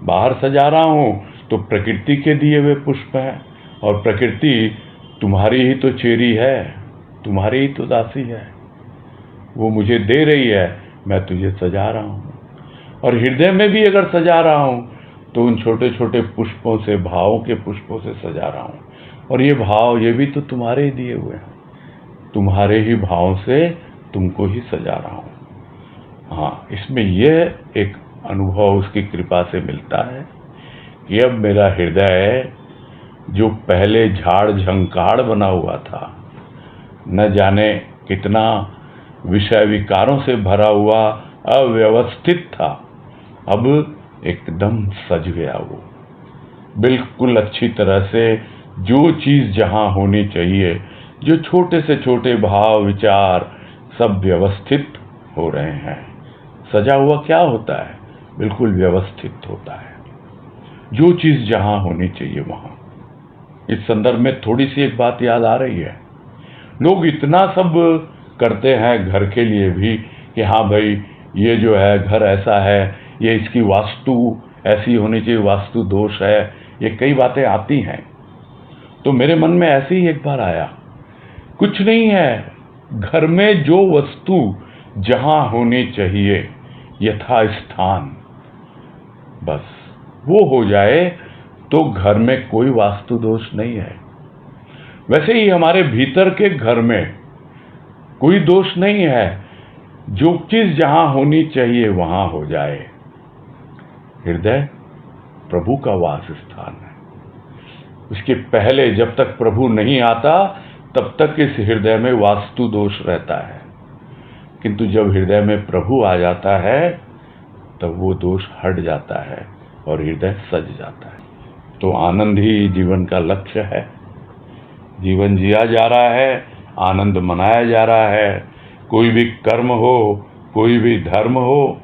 बाहर सजा रहा हूं तो प्रकृति के दिए हुए पुष्प हैं, और प्रकृति तुम्हारी ही तो चेरी है, तुम्हारी ही तो दासी है, वो मुझे दे रही है, मैं तुझे सजा रहा हूं। और हृदय में भी अगर सजा रहा हूं तो उन छोटे छोटे पुष्पों से, भावों के पुष्पों से सजा रहा हूं। और ये भाव, ये भी तो तुम्हारे ही दिए हुए हैं, तुम्हारे ही भाव से तुमको ही सजा रहा हूं। हाँ, इसमें यह एक अनुभव उसकी कृपा से मिलता है कि अब मेरा हृदय जो पहले झाड़ झंकाड़ बना हुआ था, न जाने कितना विषय विकारों से भरा हुआ अव्यवस्थित था, अब एकदम सज गया। वो बिल्कुल अच्छी तरह से जो चीज जहां होनी चाहिए, जो छोटे से छोटे भाव विचार सब व्यवस्थित हो रहे हैं। सजा हुआ क्या होता है? बिल्कुल व्यवस्थित होता है, जो चीज जहां होनी चाहिए वहां। इस संदर्भ में थोड़ी सी एक बात याद आ रही है। लोग इतना सब करते हैं घर के लिए भी कि हाँ भाई ये जो है घर ऐसा है, ये इसकी वास्तु ऐसी होनी चाहिए, वास्तु दोष है, ये कई बातें आती हैं। तो मेरे मन में ऐसे ही एक बार आया, कुछ नहीं है, घर में जो वस्तु जहां होनी चाहिए यथा स्थान, बस वो हो जाए तो घर में कोई वास्तु दोष नहीं है। वैसे ही हमारे भीतर के घर में कोई दोष नहीं है, जो चीज जहां होनी चाहिए वहां हो जाए। हृदय प्रभु का वास स्थान है। उसके पहले जब तक प्रभु नहीं आता तब तक इस हृदय में वास्तु दोष रहता है, किंतु जब हृदय में प्रभु आ जाता है तब वो दोष हट जाता है और हृदय सज जाता है। तो आनंद ही जीवन का लक्ष्य है। जीवन जिया जा रहा है, आनंद मनाया जा रहा है। कोई भी कर्म हो, कोई भी धर्म हो,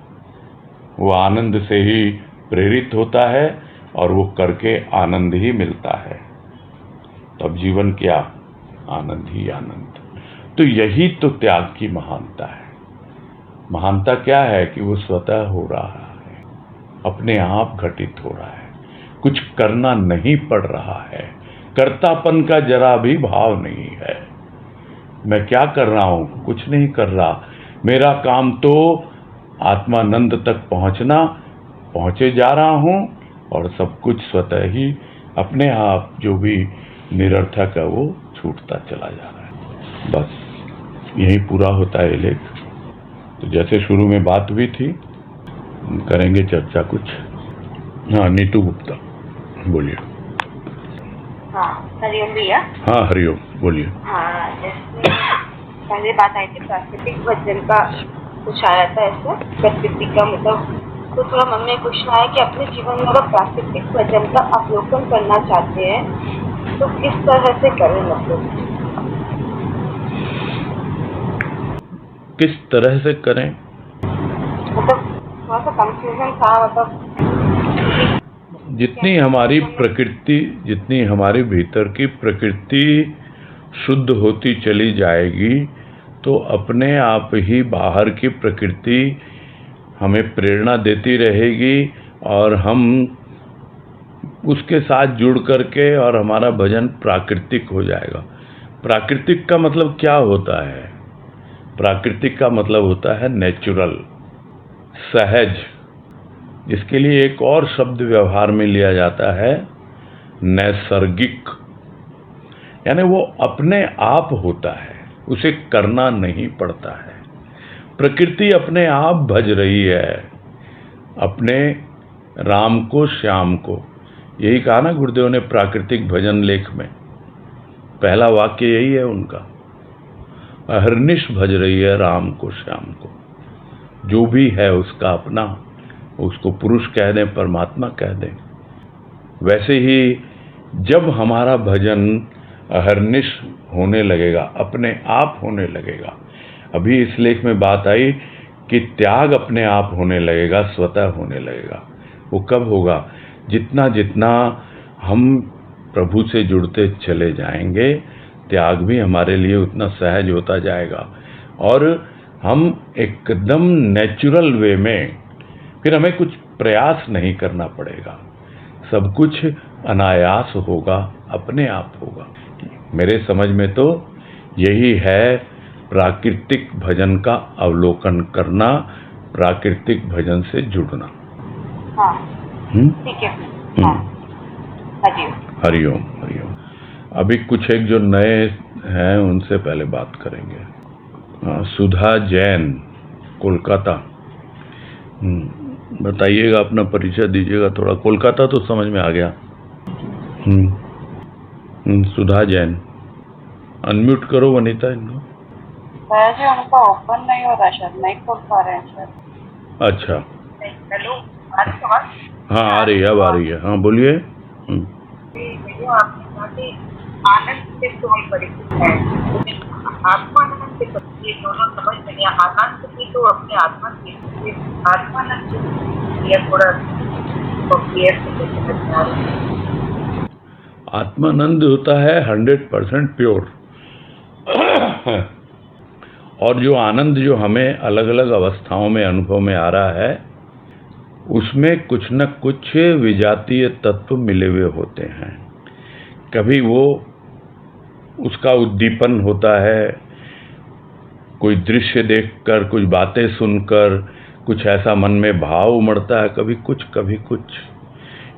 वो आनंद से ही प्रेरित होता है और वो करके आनंद ही मिलता है। तब जीवन क्या, आनंद ही आनंद। तो यही तो त्याग की महानता है। महानता क्या है कि वो स्वतः हो रहा है, अपने आप घटित हो रहा है, कुछ करना नहीं पड़ रहा है, कर्तापन का जरा भी भाव नहीं है। मैं क्या कर रहा हूं, कुछ नहीं कर रहा, मेरा काम तो आत्मानंद तक पहुंचना, पहुंचे जा रहा हूं और सब कुछ स्वतः ही अपने आप जो भी निरर्थक है वो छूटता चला जा रहा है। बस यही पूरा होता है लेख। तो जैसे शुरू में बात हुई थी, करेंगे चर्चा कुछ। हाँ, नीतू गुप्ता बोलिए। हाँ, हरिओम भैया। हाँ हरिओम, बोलिए। हाँ, जैसे पहले बात आई थी प्राकृतिक भजन का, कुछ आया था ऐसे प्रकृति का मतलब, तो थोड़ा मन में क्वेश्चन आया कि अपने जीवन में अगर प्राकृतिक भजन का अवलोकन करना चाहते हैं तो किस तरह से करें, मतलब किस तरह से करें, मतलब थोड़ा सा कंफ्यूजन था। मतलब जितनी हमारी प्रकृति, जितनी हमारे भीतर की प्रकृति शुद्ध होती चली जाएगी तो अपने आप ही बाहर की प्रकृति हमें प्रेरणा देती रहेगी और हम उसके साथ जुड़ करके और हमारा भजन प्राकृतिक हो जाएगा। प्राकृतिक का मतलब क्या होता है? प्राकृतिक का मतलब होता है नेचुरल, सहज, जिसके लिए एक और शब्द व्यवहार में लिया जाता है नैसर्गिक, यानी वो अपने आप होता है, उसे करना नहीं पड़ता है। प्रकृति अपने आप भज रही है अपने राम को, श्याम को। यही कहा ना गुरुदेव ने प्राकृतिक भजन लेख में, पहला वाक्य यही है उनका, अहर्निश भज रही है राम को, श्याम को। जो भी है उसका अपना, उसको पुरुष कह दें, परमात्मा कह दें। वैसे ही जब हमारा भजन अहर्निश होने लगेगा, अपने आप होने लगेगा, अभी इस लेख में बात आई कि त्याग अपने आप होने लगेगा, स्वतः होने लगेगा। वो कब होगा? जितना जितना हम प्रभु से जुड़ते चले जाएंगे, त्याग भी हमारे लिए उतना सहज होता जाएगा और हम एकदम नेचुरल वे में, फिर हमें कुछ प्रयास नहीं करना पड़ेगा, सब कुछ अनायास होगा, अपने आप होगा। मेरे समझ में तो यही है प्राकृतिक भजन का अवलोकन करना, प्राकृतिक भजन से जुड़ना। हाँ, ठीक है। हाँ, हरिओम हरिओम हरिओम। अभी कुछ एक जो नए हैं उनसे पहले बात करेंगे। सुधा जैन, कोलकाता। बताइएगा, अपना परिचय दीजिएगा थोड़ा। कोलकाता तो समझ में आ गया। सुधा जैन, अनम्यूट करो वनीता इनको। वैसे उनका ओपन नहीं हो रहा, शायद नहीं खोल पा रहे हैं शायद। अच्छा, हेलो, आ रही आवाज? हाँ आ रही है, अब आ रही है। हाँ बोलिए। भैया आपने कहा कि आनंद से तो हम परिचित हैं, आत्मानंद से परिचित, ये दोनों समझ में नहीं। आनंद की तो अपने आत्मा की, आत्मानंद ये थोड़ा क्लियर से समझ में आ रहा है। आत्मानंद होता है 100% प्योर। और जो आनंद जो हमें अलग अलग अवस्थाओं में अनुभव में आ रहा है, उसमें कुछ न कुछ विजातीय तत्व मिले हुए होते हैं। कभी वो उसका उद्दीपन होता है, कोई दृश्य देखकर, कुछ बातें सुनकर, कुछ ऐसा मन में भाव उमड़ता है, कभी कुछ।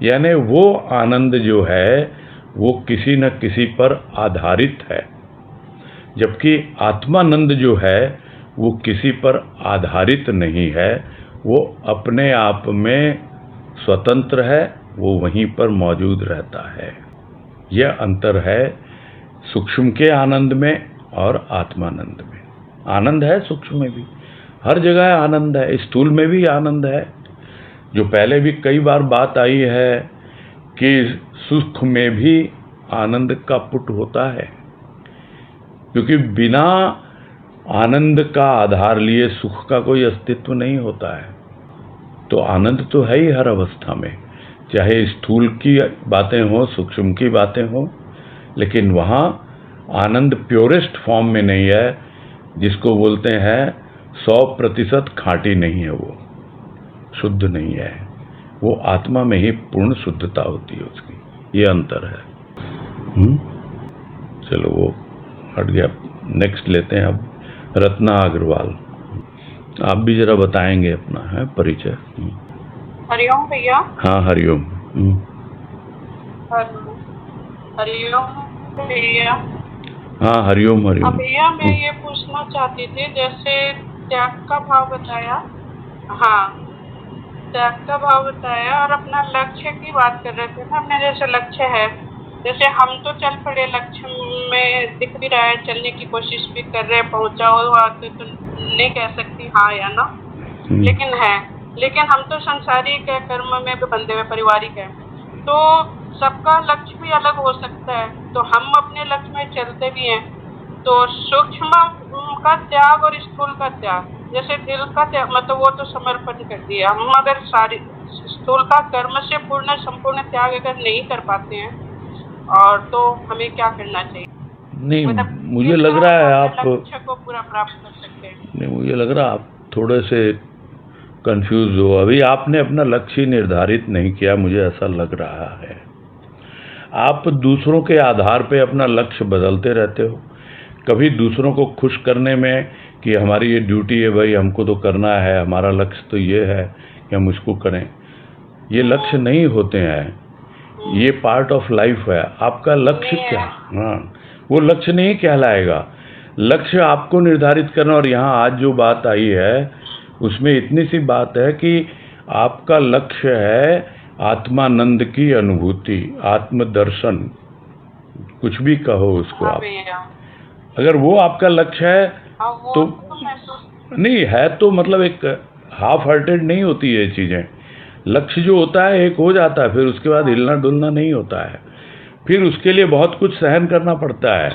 यानी वो आनंद जो है वो किसी न किसी पर आधारित है, जबकि आत्मानंद जो है वो किसी पर आधारित नहीं है, वो अपने आप में स्वतंत्र है, वो वहीं पर मौजूद रहता है। यह अंतर है सूक्ष्म के आनंद में और आत्मानंद में। आनंद है सूक्ष्म में भी, हर जगह आनंद है, स्थूल में भी आनंद है। जो पहले भी कई बार बात आई है कि सुख में भी आनंद का पुट होता है, क्योंकि बिना आनंद का आधार लिए सुख का कोई अस्तित्व नहीं होता है। तो आनंद तो है ही हर अवस्था में, चाहे स्थूल की बातें हो, सूक्ष्म की बातें हो, लेकिन वहाँ आनंद प्योरेस्ट फॉर्म में नहीं है, जिसको बोलते हैं 100% खाँटी नहीं है, वो शुद्ध नहीं है, वो आत्मा में ही पूर्ण शुद्धता होती है उसकी। ये अंतर है। चलो वो हट गया, नेक्स्ट लेते हैं अब रत्ना अग्रवाल। आप भी जरा बताएंगे अपना है परिचय। हरिओम भैया। हाँ हरिओम। हरिओम भैया। हाँ हरिओम हरिओम। भैया मैं ये पूछना चाहती थी, जैसे त्याग का भाव बताया, हाँ त्याग का भाव बताया, और अपना लक्ष्य की बात कर रहे थे ना, अपने जैसे लक्ष्य है, जैसे हम तो चल पड़े, लक्ष्य में दिख भी रहा है, चलने की कोशिश भी कर रहे, पहुंचा हुआ तो नहीं कह सकती हाँ या ना, लेकिन है, लेकिन हम तो संसारिक है, कर्म में भी बंधे हुए, पारिवारिक है, तो सबका लक्ष्य भी अलग हो सकता है। तो हम अपने लक्ष्य में चलते भी हैं, तो सूक्ष्म का त्याग और स्थूल का त्याग, जैसे दिल का त्याग मतलब वो तो समर्पण कर दिया, हम अगर सारी स्थूल का कर्म से पूर्ण संपूर्ण त्याग अगर नहीं कर पाते हैं, और तो हमें क्या करना चाहिए? नहीं मुझे लग रहा है आप लक्ष्य को पूरा प्राप्त कर सकते हैं। नहीं, मुझे लग रहा है आप थोड़े से कंफ्यूज हो। अभी आपने अपना लक्ष्य निर्धारित नहीं किया, मुझे ऐसा लग रहा है। आप दूसरों के आधार पे अपना लक्ष्य बदलते रहते हो, कभी दूसरों को खुश करने में कि हमारी ये ड्यूटी है भाई, हमको तो करना है, हमारा लक्ष्य तो ये है कि हम इसको करें। ये लक्ष्य नहीं होते हैं, ये पार्ट ऑफ लाइफ है। आपका लक्ष्य क्या? हाँ, वो लक्ष्य नहीं कहलाएगा। लक्ष्य आपको निर्धारित करना। और यहाँ आज जो बात आई है उसमें इतनी सी बात है कि आपका लक्ष्य है आत्मानंद की अनुभूति, आत्मदर्शन, कुछ भी कहो उसको आप। अगर वो आपका लक्ष्य है तो नहीं है, तो मतलब एक हाफ हार्टेड नहीं होती ये चीज़ें। लक्ष्य जो होता है एक हो जाता है, फिर उसके बाद हिलना डुलना नहीं होता है, फिर उसके लिए बहुत कुछ सहन करना पड़ता है।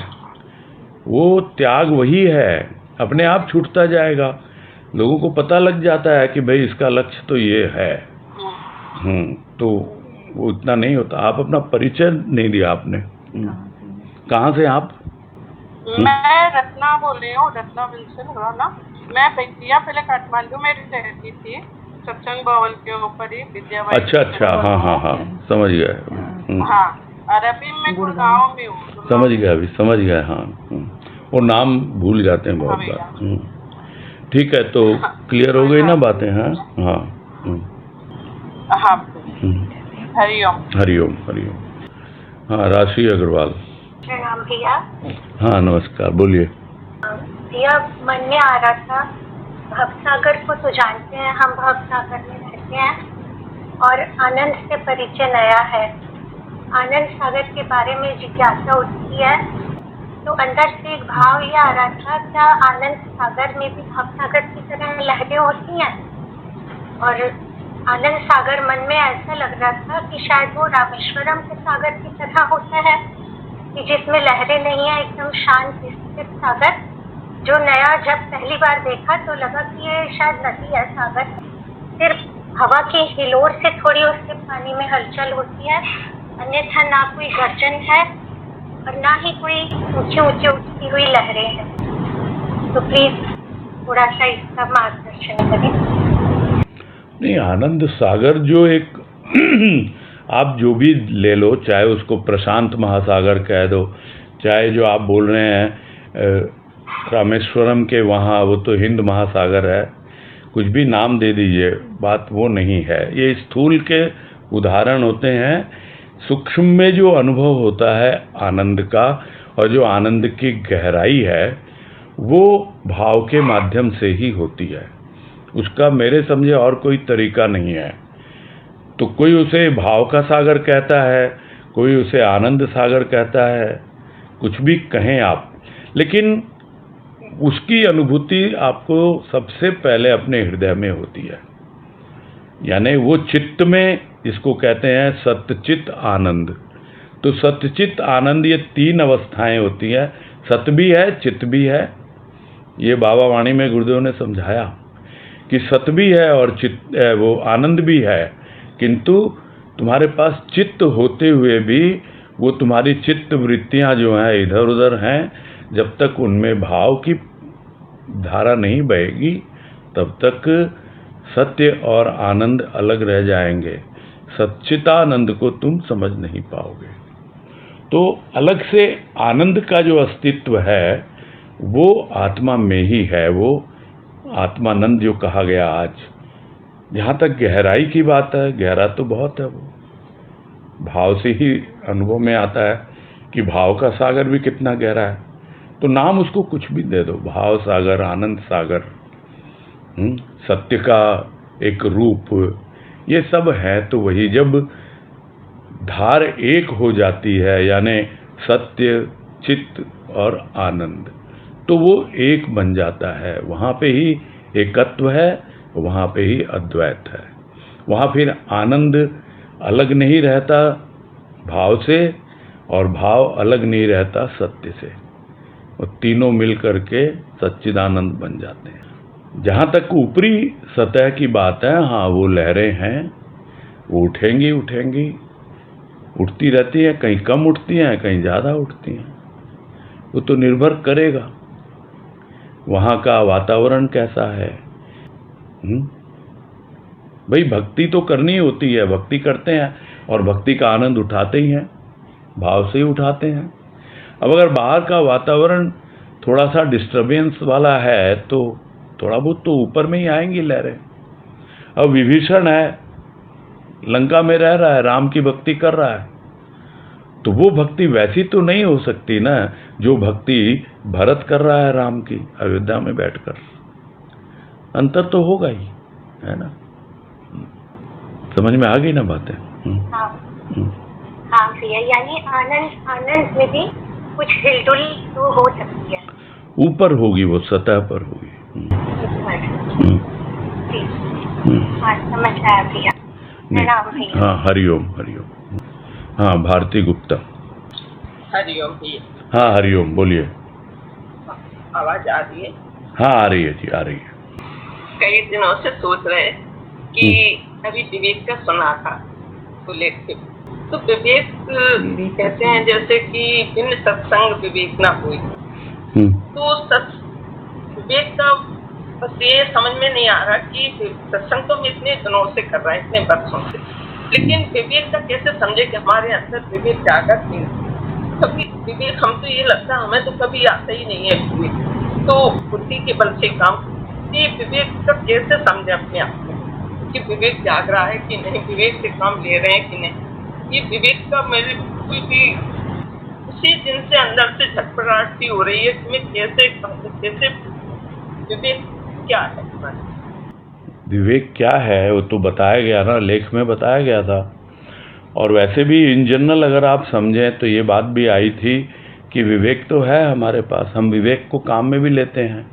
वो त्याग वही है, अपने आप छूटता जाएगा। लोगों को पता लग जाता है कि भाई इसका लक्ष्य तो ये है। तो वो इतना नहीं होता। आप अपना परिचय नहीं दिया आपने। कहाँ से आप? मैं रत्ना बोल रही हूँ, रत्ना विंसन हो ना। मैं भैया पहले काठमांडू में रहती थी, सत्संग भवन के ऊपर ही विद्या। अच्छा, हाँ समझ गए। हाँ, और अभी मैं गुड़गांव में हूँ। समझ गया हाँ। वो नाम भूल जाते हैं बहुत बार। ठीक है, तो क्लियर हो गई ना बातें? हाँ। हरिओम। हाँ, राशि अग्रवाल। प्रणाम भैया। हाँ नमस्कार, बोलिए। भैया मन में आ रहा था, भवसागर को तो जानते हैं, हम भवसागर में रहते हैं और आनंद से परिचय नया है। आनंद सागर के बारे में जिज्ञासा उठती है, तो अंदर से एक भाव ये आ रहा था, क्या आनंद सागर में भी भवसागर की तरह लहरें होती हैं? और आनंद सागर मन में ऐसा लग रहा था कि शायद वो रामेश्वरम के सागर की तरह होता है, कि जिसमें लहरें नहीं है, एकदम शांत स्थिर सागर। जो नया जब पहली बार देखा तो लगा कि ये शायद नदी है, सागर। सिर्फ हवा की हिलोर से थोड़ी उसके पानी में हलचल होती है, अन्यथा ना कोई गर्जन है और ना ही कोई ऊंचे ऊंचे उठती हुई लहरें हैं। तो प्लीज थोड़ा सा इसका मार्गदर्शन करें। नहीं, आनंद सागर जो एक आप जो भी ले लो, चाहे उसको प्रशांत महासागर कह दो, चाहे जो आप बोल रहे हैं रामेश्वरम के वहाँ वो तो हिंद महासागर है, कुछ भी नाम दे दीजिए, बात वो नहीं है। ये स्थूल के उदाहरण होते हैं। सूक्ष्म में जो अनुभव होता है आनंद का, और जो आनंद की गहराई है, वो भाव के माध्यम से ही होती है। उसका मेरे समझे और कोई तरीका नहीं है। तो कोई उसे भाव का सागर कहता है, कोई उसे आनंद सागर कहता है, कुछ भी कहें आप, लेकिन उसकी अनुभूति आपको सबसे पहले अपने हृदय में होती है। यानी वो चित्त में, इसको कहते हैं सतचित आनंद। तो सतचित आनंद, ये 3 अवस्थाएं होती हैं। सत भी है, चित्त भी है। ये बाबा वाणी में गुरुदेव ने समझाया कि सत भी है और चित्त वो आनंद भी है, किंतु तुम्हारे पास चित्त होते हुए भी वो तुम्हारी चित्त वृत्तियां जो हैं इधर उधर हैं, जब तक उनमें भाव की धारा नहीं बहेगी तब तक सत्य और आनंद अलग रह जाएंगे। सच्चितानंद को तुम समझ नहीं पाओगे। तो अलग से आनंद का जो अस्तित्व है वो आत्मा में ही है। वो आत्मानंद जो कहा गया आज, जहाँ तक गहराई की बात है, गहरा तो बहुत है। वो भाव से ही अनुभव में आता है कि भाव का सागर भी कितना गहरा है। तो नाम उसको कुछ भी दे दो, भाव सागर, आनंद सागर, सत्य का एक रूप, ये सब है। तो वही जब धार एक हो जाती है, यानी सत्य, चित्त और आनंद, तो वो एक बन जाता है। वहाँ पे ही एकत्व है, वहाँ पे ही अद्वैत है। वहाँ फिर आनंद अलग नहीं रहता भाव से, और भाव अलग नहीं रहता सत्य से। वो तीनों मिल करके सच्चिदानंद बन जाते हैं। जहाँ तक ऊपरी सतह की बात है, हाँ वो लहरें हैं, वो उठेंगी उठेंगी, उठती रहती हैं, कहीं कम उठती हैं, कहीं ज़्यादा उठती हैं। वो तो निर्भर करेगा वहाँ का वातावरण कैसा है। भाई भक्ति तो करनी होती है, भक्ति करते हैं और भक्ति का आनंद उठाते ही हैं, भाव से ही उठाते हैं। अब अगर बाहर का वातावरण थोड़ा सा डिस्टर्बेंस वाला है तो थोड़ा बहुत तो ऊपर में ही आएंगी लहरें। अब विभीषण है, लंका में रह रहा है, राम की भक्ति कर रहा है, तो वो भक्ति वैसी तो नहीं हो सकती ना जो भक्ति भरत कर रहा है राम की अयोध्या में बैठकर। अंतर तो होगा ही, है ना। समझ में आ गई ना बातें? हाँ भैया, यानी आनंद में भी कुछ हिलडुल तो हो सकती है। ऊपर होगी, वो सतह पर होगी। हाँ समझ आया भैया। प्रणाम भैया। हाँ हरिओम हरिओम। हाँ भारती गुप्ता। हरिओम भैया। हाँ हरिओम, बोलिए। आवाज आ रही है? हाँ आ रही है जी, आ रही है। कई दिनों से सोच रहे कि अभी विवेक का सुना था तो लेके, तो विवेक कहते हैं जैसे कि बिन सत्संग विवेक ना हुई। तो विवेक का बस ये समझ में नहीं आ रहा कि सत्संग तो हम इतने दिनों से कर रहे हैं, इतने वर्षों से, लेकिन विवेक का कैसे समझे कि हमारे अंदर विवेक जागा क्यों? कभी विवेक हम तो ये लगता है हमें तो कभी आता ही नहीं है विवेक, तो बुद्धि के बल से काम। ये विवेक का कैसे समझे अपने आप में कि विवेक जाग रहा है कि नहीं, विवेक से काम ले रहे हैं कि नहीं? ये विवेक का मेरे कोई भी उसी दिन से अंदर से झटपटाहट सी हो रही है कि मैं कैसे विवेक क्या है? विवेक क्या है वो तो बताया गया ना, लेख में बताया गया था। और वैसे भी इन जनरल अगर आप समझें तो ये बात भी आई थी कि विवेक तो है हमारे पास, हम विवेक को काम में भी लेते हैं,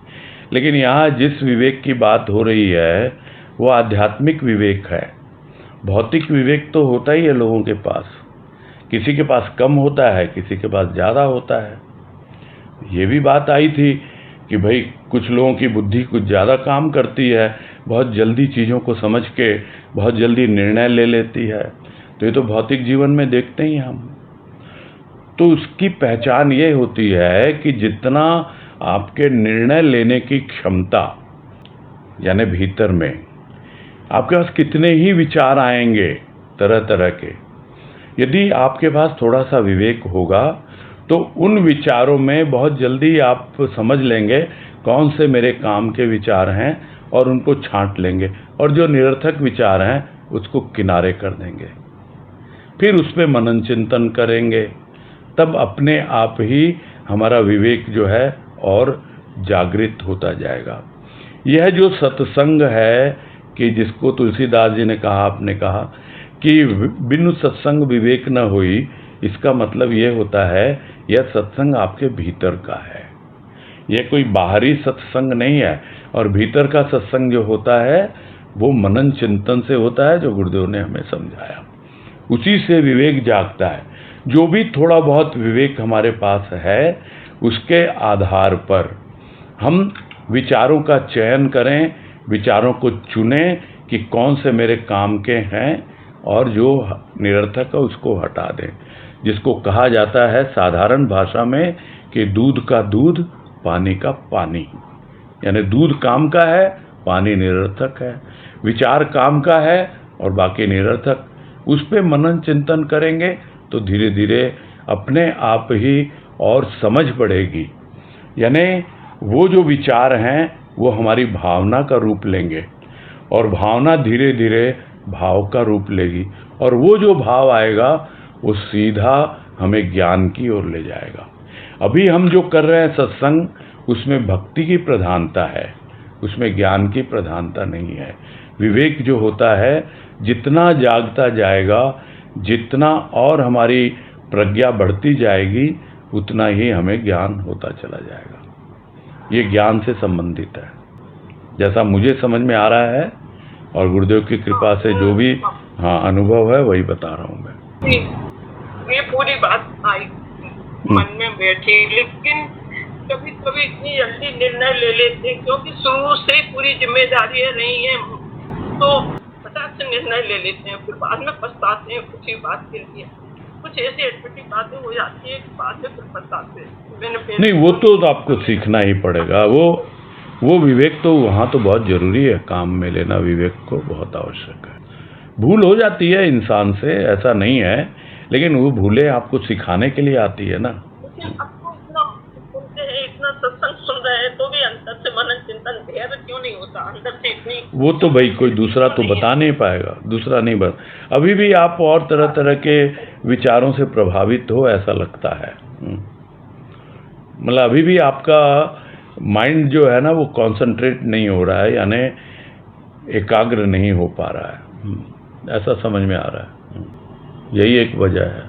लेकिन यहाँ जिस विवेक की बात हो रही है वो आध्यात्मिक विवेक है। भौतिक विवेक तो होता ही है लोगों के पास, किसी के पास कम होता है, किसी के पास ज़्यादा होता है। ये भी बात आई थी कि भाई कुछ लोगों की बुद्धि कुछ ज़्यादा काम करती है, बहुत जल्दी चीज़ों को समझ के बहुत जल्दी निर्णय ले लेती है, तो ये तो भौतिक जीवन में देखते ही हम। तो उसकी पहचान ये होती है कि जितना आपके निर्णय लेने की क्षमता, यानी भीतर में आपके पास कितने ही विचार आएंगे तरह तरह के, यदि आपके पास थोड़ा सा विवेक होगा तो उन विचारों में बहुत जल्दी आप समझ लेंगे कौन से मेरे काम के विचार हैं और उनको छांट लेंगे, और जो निरर्थक विचार हैं उसको किनारे कर देंगे। फिर उस पर मनन चिंतन करेंगे, तब अपने आप ही हमारा विवेक जो है और जागृत होता जाएगा। यह जो सत्संग है कि जिसको तुलसीदास जी ने कहा, आपने कहा कि बिनु सत्संग विवेक न होई, इसका मतलब ये होता है यह सत्संग आपके भीतर का है, यह कोई बाहरी सत्संग नहीं है। और भीतर का सत्संग जो होता है वो मनन चिंतन से होता है, जो गुरुदेव ने हमें समझाया, उसी से विवेक जागता है। जो भी थोड़ा बहुत विवेक हमारे पास है उसके आधार पर हम विचारों का चयन करें, विचारों को चुनें कि कौन से मेरे काम के हैं और जो निरर्थक है उसको हटा दें। जिसको कहा जाता है साधारण भाषा में कि दूध का दूध, पानी का पानी, यानी दूध काम का है, पानी निरर्थक है। विचार काम का है और बाकी निरर्थक। उस पे मनन चिंतन करेंगे तो धीरे धीरे अपने आप ही और समझ पड़ेगी, यानी वो जो विचार हैं वो हमारी भावना का रूप लेंगे और भावना धीरे धीरे भाव का रूप लेगी, और वो जो भाव आएगा वो सीधा हमें ज्ञान की ओर ले जाएगा। अभी हम जो कर रहे हैं सत्संग, उसमें भक्ति की प्रधानता है, उसमें ज्ञान की प्रधानता नहीं है। विवेक जो होता है जितना जागता जाएगा, जितना और हमारी प्रज्ञा बढ़ती जाएगी, उतना ही हमें ज्ञान होता चला जाएगा। ये ज्ञान से संबंधित है, जैसा मुझे समझ में आ रहा है और गुरुदेव की कृपा से जो भी अनुभव है वही बता रहा हूँ मैं। ये पूरी बात आई, मन में बैठी, लेकिन कभी कभी इतनी जल्दी निर्णय ले लेते हैं क्योंकि शुरू से ही पूरी जिम्मेदारियां रही हैं, तो फटाक से निर्णय ले लेते हैं, फिर बाद में पछताते हैं कुछ ही बात के लिए। कुछ ऐसी अटपटी बातें हो जाती है कि बाद में फिर पछताते हैं। नहीं, वो तो आपको सीखना ही पड़ेगा। वो विवेक तो वहाँ तो बहुत जरूरी है, काम में लेना विवेक को बहुत आवश्यक है। भूल हो जाती है इंसान से, ऐसा नहीं है, लेकिन वो भूलें आपको सिखाने के लिए आती है ना। लेकिन आपको इतना सुनते हैं, इतना सत्संग सुन रहे हैं, तो भी अंदर से मनन चिंतन धैर्य क्यों नहीं होता अंदर से इतनी? वो तो भाई कोई दूसरा तो बता नहीं पाएगा, दूसरा नहीं बता। अभी भी आप और तरह तरह के विचारों से प्रभावित हो ऐसा लगता है। मतलब अभी भी आपका माइंड जो है ना वो कंसंट्रेट नहीं हो रहा है, यानी एकाग्र नहीं हो पा रहा है, ऐसा समझ में आ रहा है। यही एक वजह है।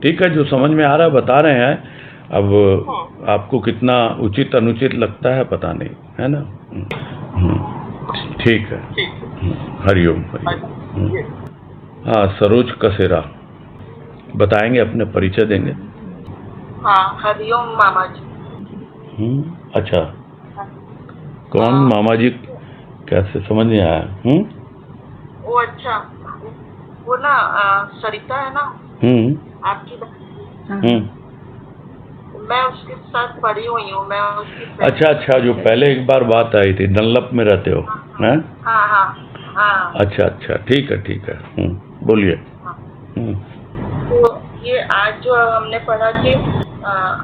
ठीक है, जो समझ में आ रहा है बता रहे हैं। अब आपको कितना उचित अनुचित लगता है पता नहीं, है ना। ठीक है, हरिओम हरिओम। हाँ, सरोज कसेरा बताएंगे, अपने परिचय देंगे। हाँ, हरिओम मामा जी। अच्छा, कौन मामा जी, कैसे समझ नहीं आया? वो अच्छा, वो ना सरिता है ना आपकी, मैं उसके साथ पढ़ी हुई हूँ। मैं उसकी अच्छा, जो पहले एक बार बात आई थी, डनलप में रहते हो? हैं? हाँ। अच्छा, ठीक है। बोलिए। तो ये आज जो हमने पढ़ा कि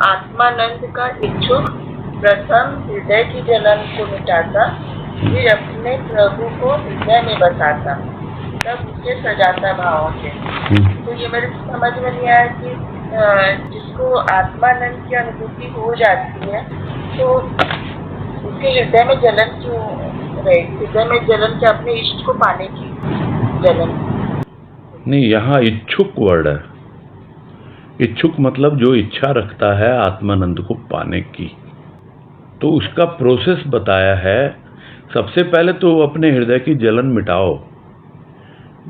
आत्मानंद का इच्छुक प्रथम हृदय की जलन को मिटाता, फिर अपने प्रभु को हृदय में बसाता, तब उसे सजाता भावों से। तो ये मेरे समझ में नहीं आया कि जिसको आत्मानंद की अनुभूति हो जाती है तो उसके हृदय में जलन क्यों रहे? हृदय में जलन क्या अपने इष्ट को पाने की जलन? नहीं, यहाँ इच्छुक वर्ड है। इच्छुक मतलब जो इच्छा रखता है आत्मानंद को पाने की, तो उसका प्रोसेस बताया है। सबसे पहले तो अपने हृदय की जलन मिटाओ।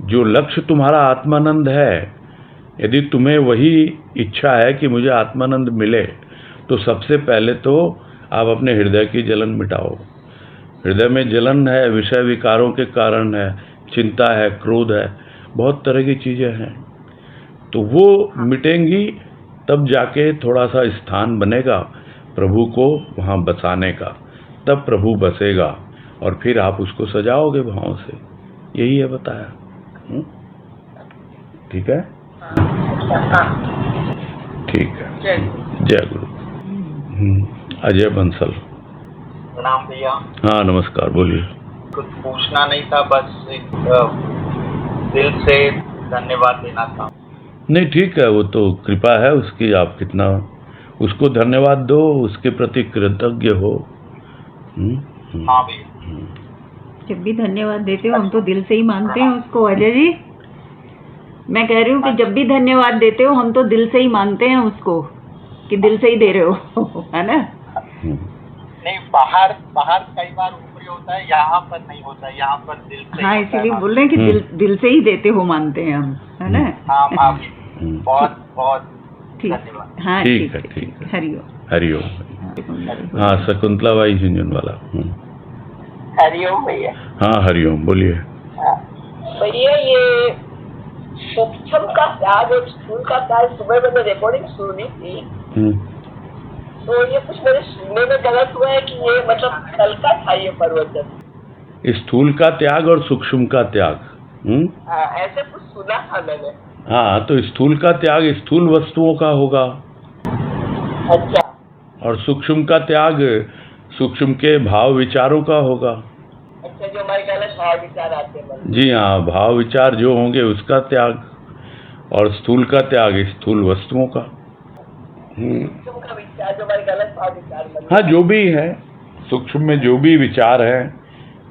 जो लक्ष्य तुम्हारा आत्मानंद है, यदि तुम्हें वही इच्छा है कि मुझे आत्मानंद मिले, तो सबसे पहले तो आप अपने हृदय की जलन मिटाओ। हृदय में जलन है, विषय विकारों के कारण है, चिंता है, क्रोध है, बहुत तरह की चीज़ें हैं, तो वो मिटेंगी तब जाके थोड़ा सा स्थान बनेगा प्रभु को वहाँ बसाने का, तब प्रभु बसेगा और फिर आप उसको सजाओगे भाव से। यही है बताया। ठीक है, ठीक है। जय गुरु। अजय बंसल। प्रणाम भैया। हाँ नमस्कार, बोलिए। कुछ पूछना नहीं था, बस एक दिल से धन्यवाद देना था। नहीं ठीक है, वो तो कृपा है उसकी, आप कितना उसको धन्यवाद दो, उसके प्रति कृतज्ञ हो। हाँ भैया। जब भी धन्यवाद देते हो हम तो दिल से ही मानते हैं उसको। अजय जी, मैं कह रही हूँ कि जब भी धन्यवाद देते हो हम तो दिल से ही मानते हैं उसको, कि दिल से ही दे रहे हो, है ना? नहीं, बाहर कई बार ऊपरी होता है, यहाँ पर नहीं होता है, यहाँ पर दिल से। हाँ, इसीलिए बोल रहे हैं कि दिल से ही देते हो, मानते हैं हम, है ना? हाँ बहुत बहुत धन्यवाद। हाँ ठीक है, ठीक है। हरिओम। हरिओम। हाँ शकुंतला बाई झुंझुनवाला। हरिओम भैया। हाँ हरिओम, बोलिए। भैया ये सूक्ष्म का त्याग और स्थूल का त्याग, सुबह मैंने रिकॉर्डिंग सुनी थी, तो ये कुछ मेरे सुनने में गलत हुआ है कि ये मतलब कल का था ये प्रवचन, स्थूल का त्याग और सूक्ष्म का त्याग। ऐसे कुछ सुना था मैंने। हाँ, तो स्थूल का त्याग स्थूल वस्तुओं का होगा, अच्छा, और सूक्ष्म का त्याग सूक्ष्म के भाव विचारों का होगा। अच्छा, जो हमारे गलत भाव विचार आते हैं मन में। जी हाँ, भाव विचार जो होंगे उसका त्याग, और स्थूल का त्याग स्थूल वस्तुओं का। सूक्ष्म का विचार, जो हमारे गलत भाव विचार मन में। हाँ, जो भी है सूक्ष्म में, जो भी विचार है,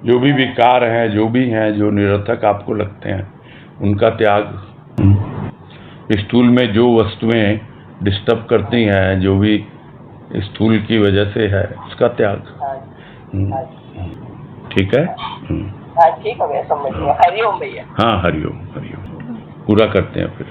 जो भी विकार हैं, जो भी हैं, जो निरर्थक आपको लगते हैं, उनका त्याग। स्थूल में जो वस्तुएं डिस्टर्ब करती हैं, जो भी स्थूल की वजह से है, उसका त्याग। ठीक है। हाँ ठीक है भैया, समझ गया। हरिओम भैया। हाँ हरिओम, हरिओम। पूरा करते हैं फिर।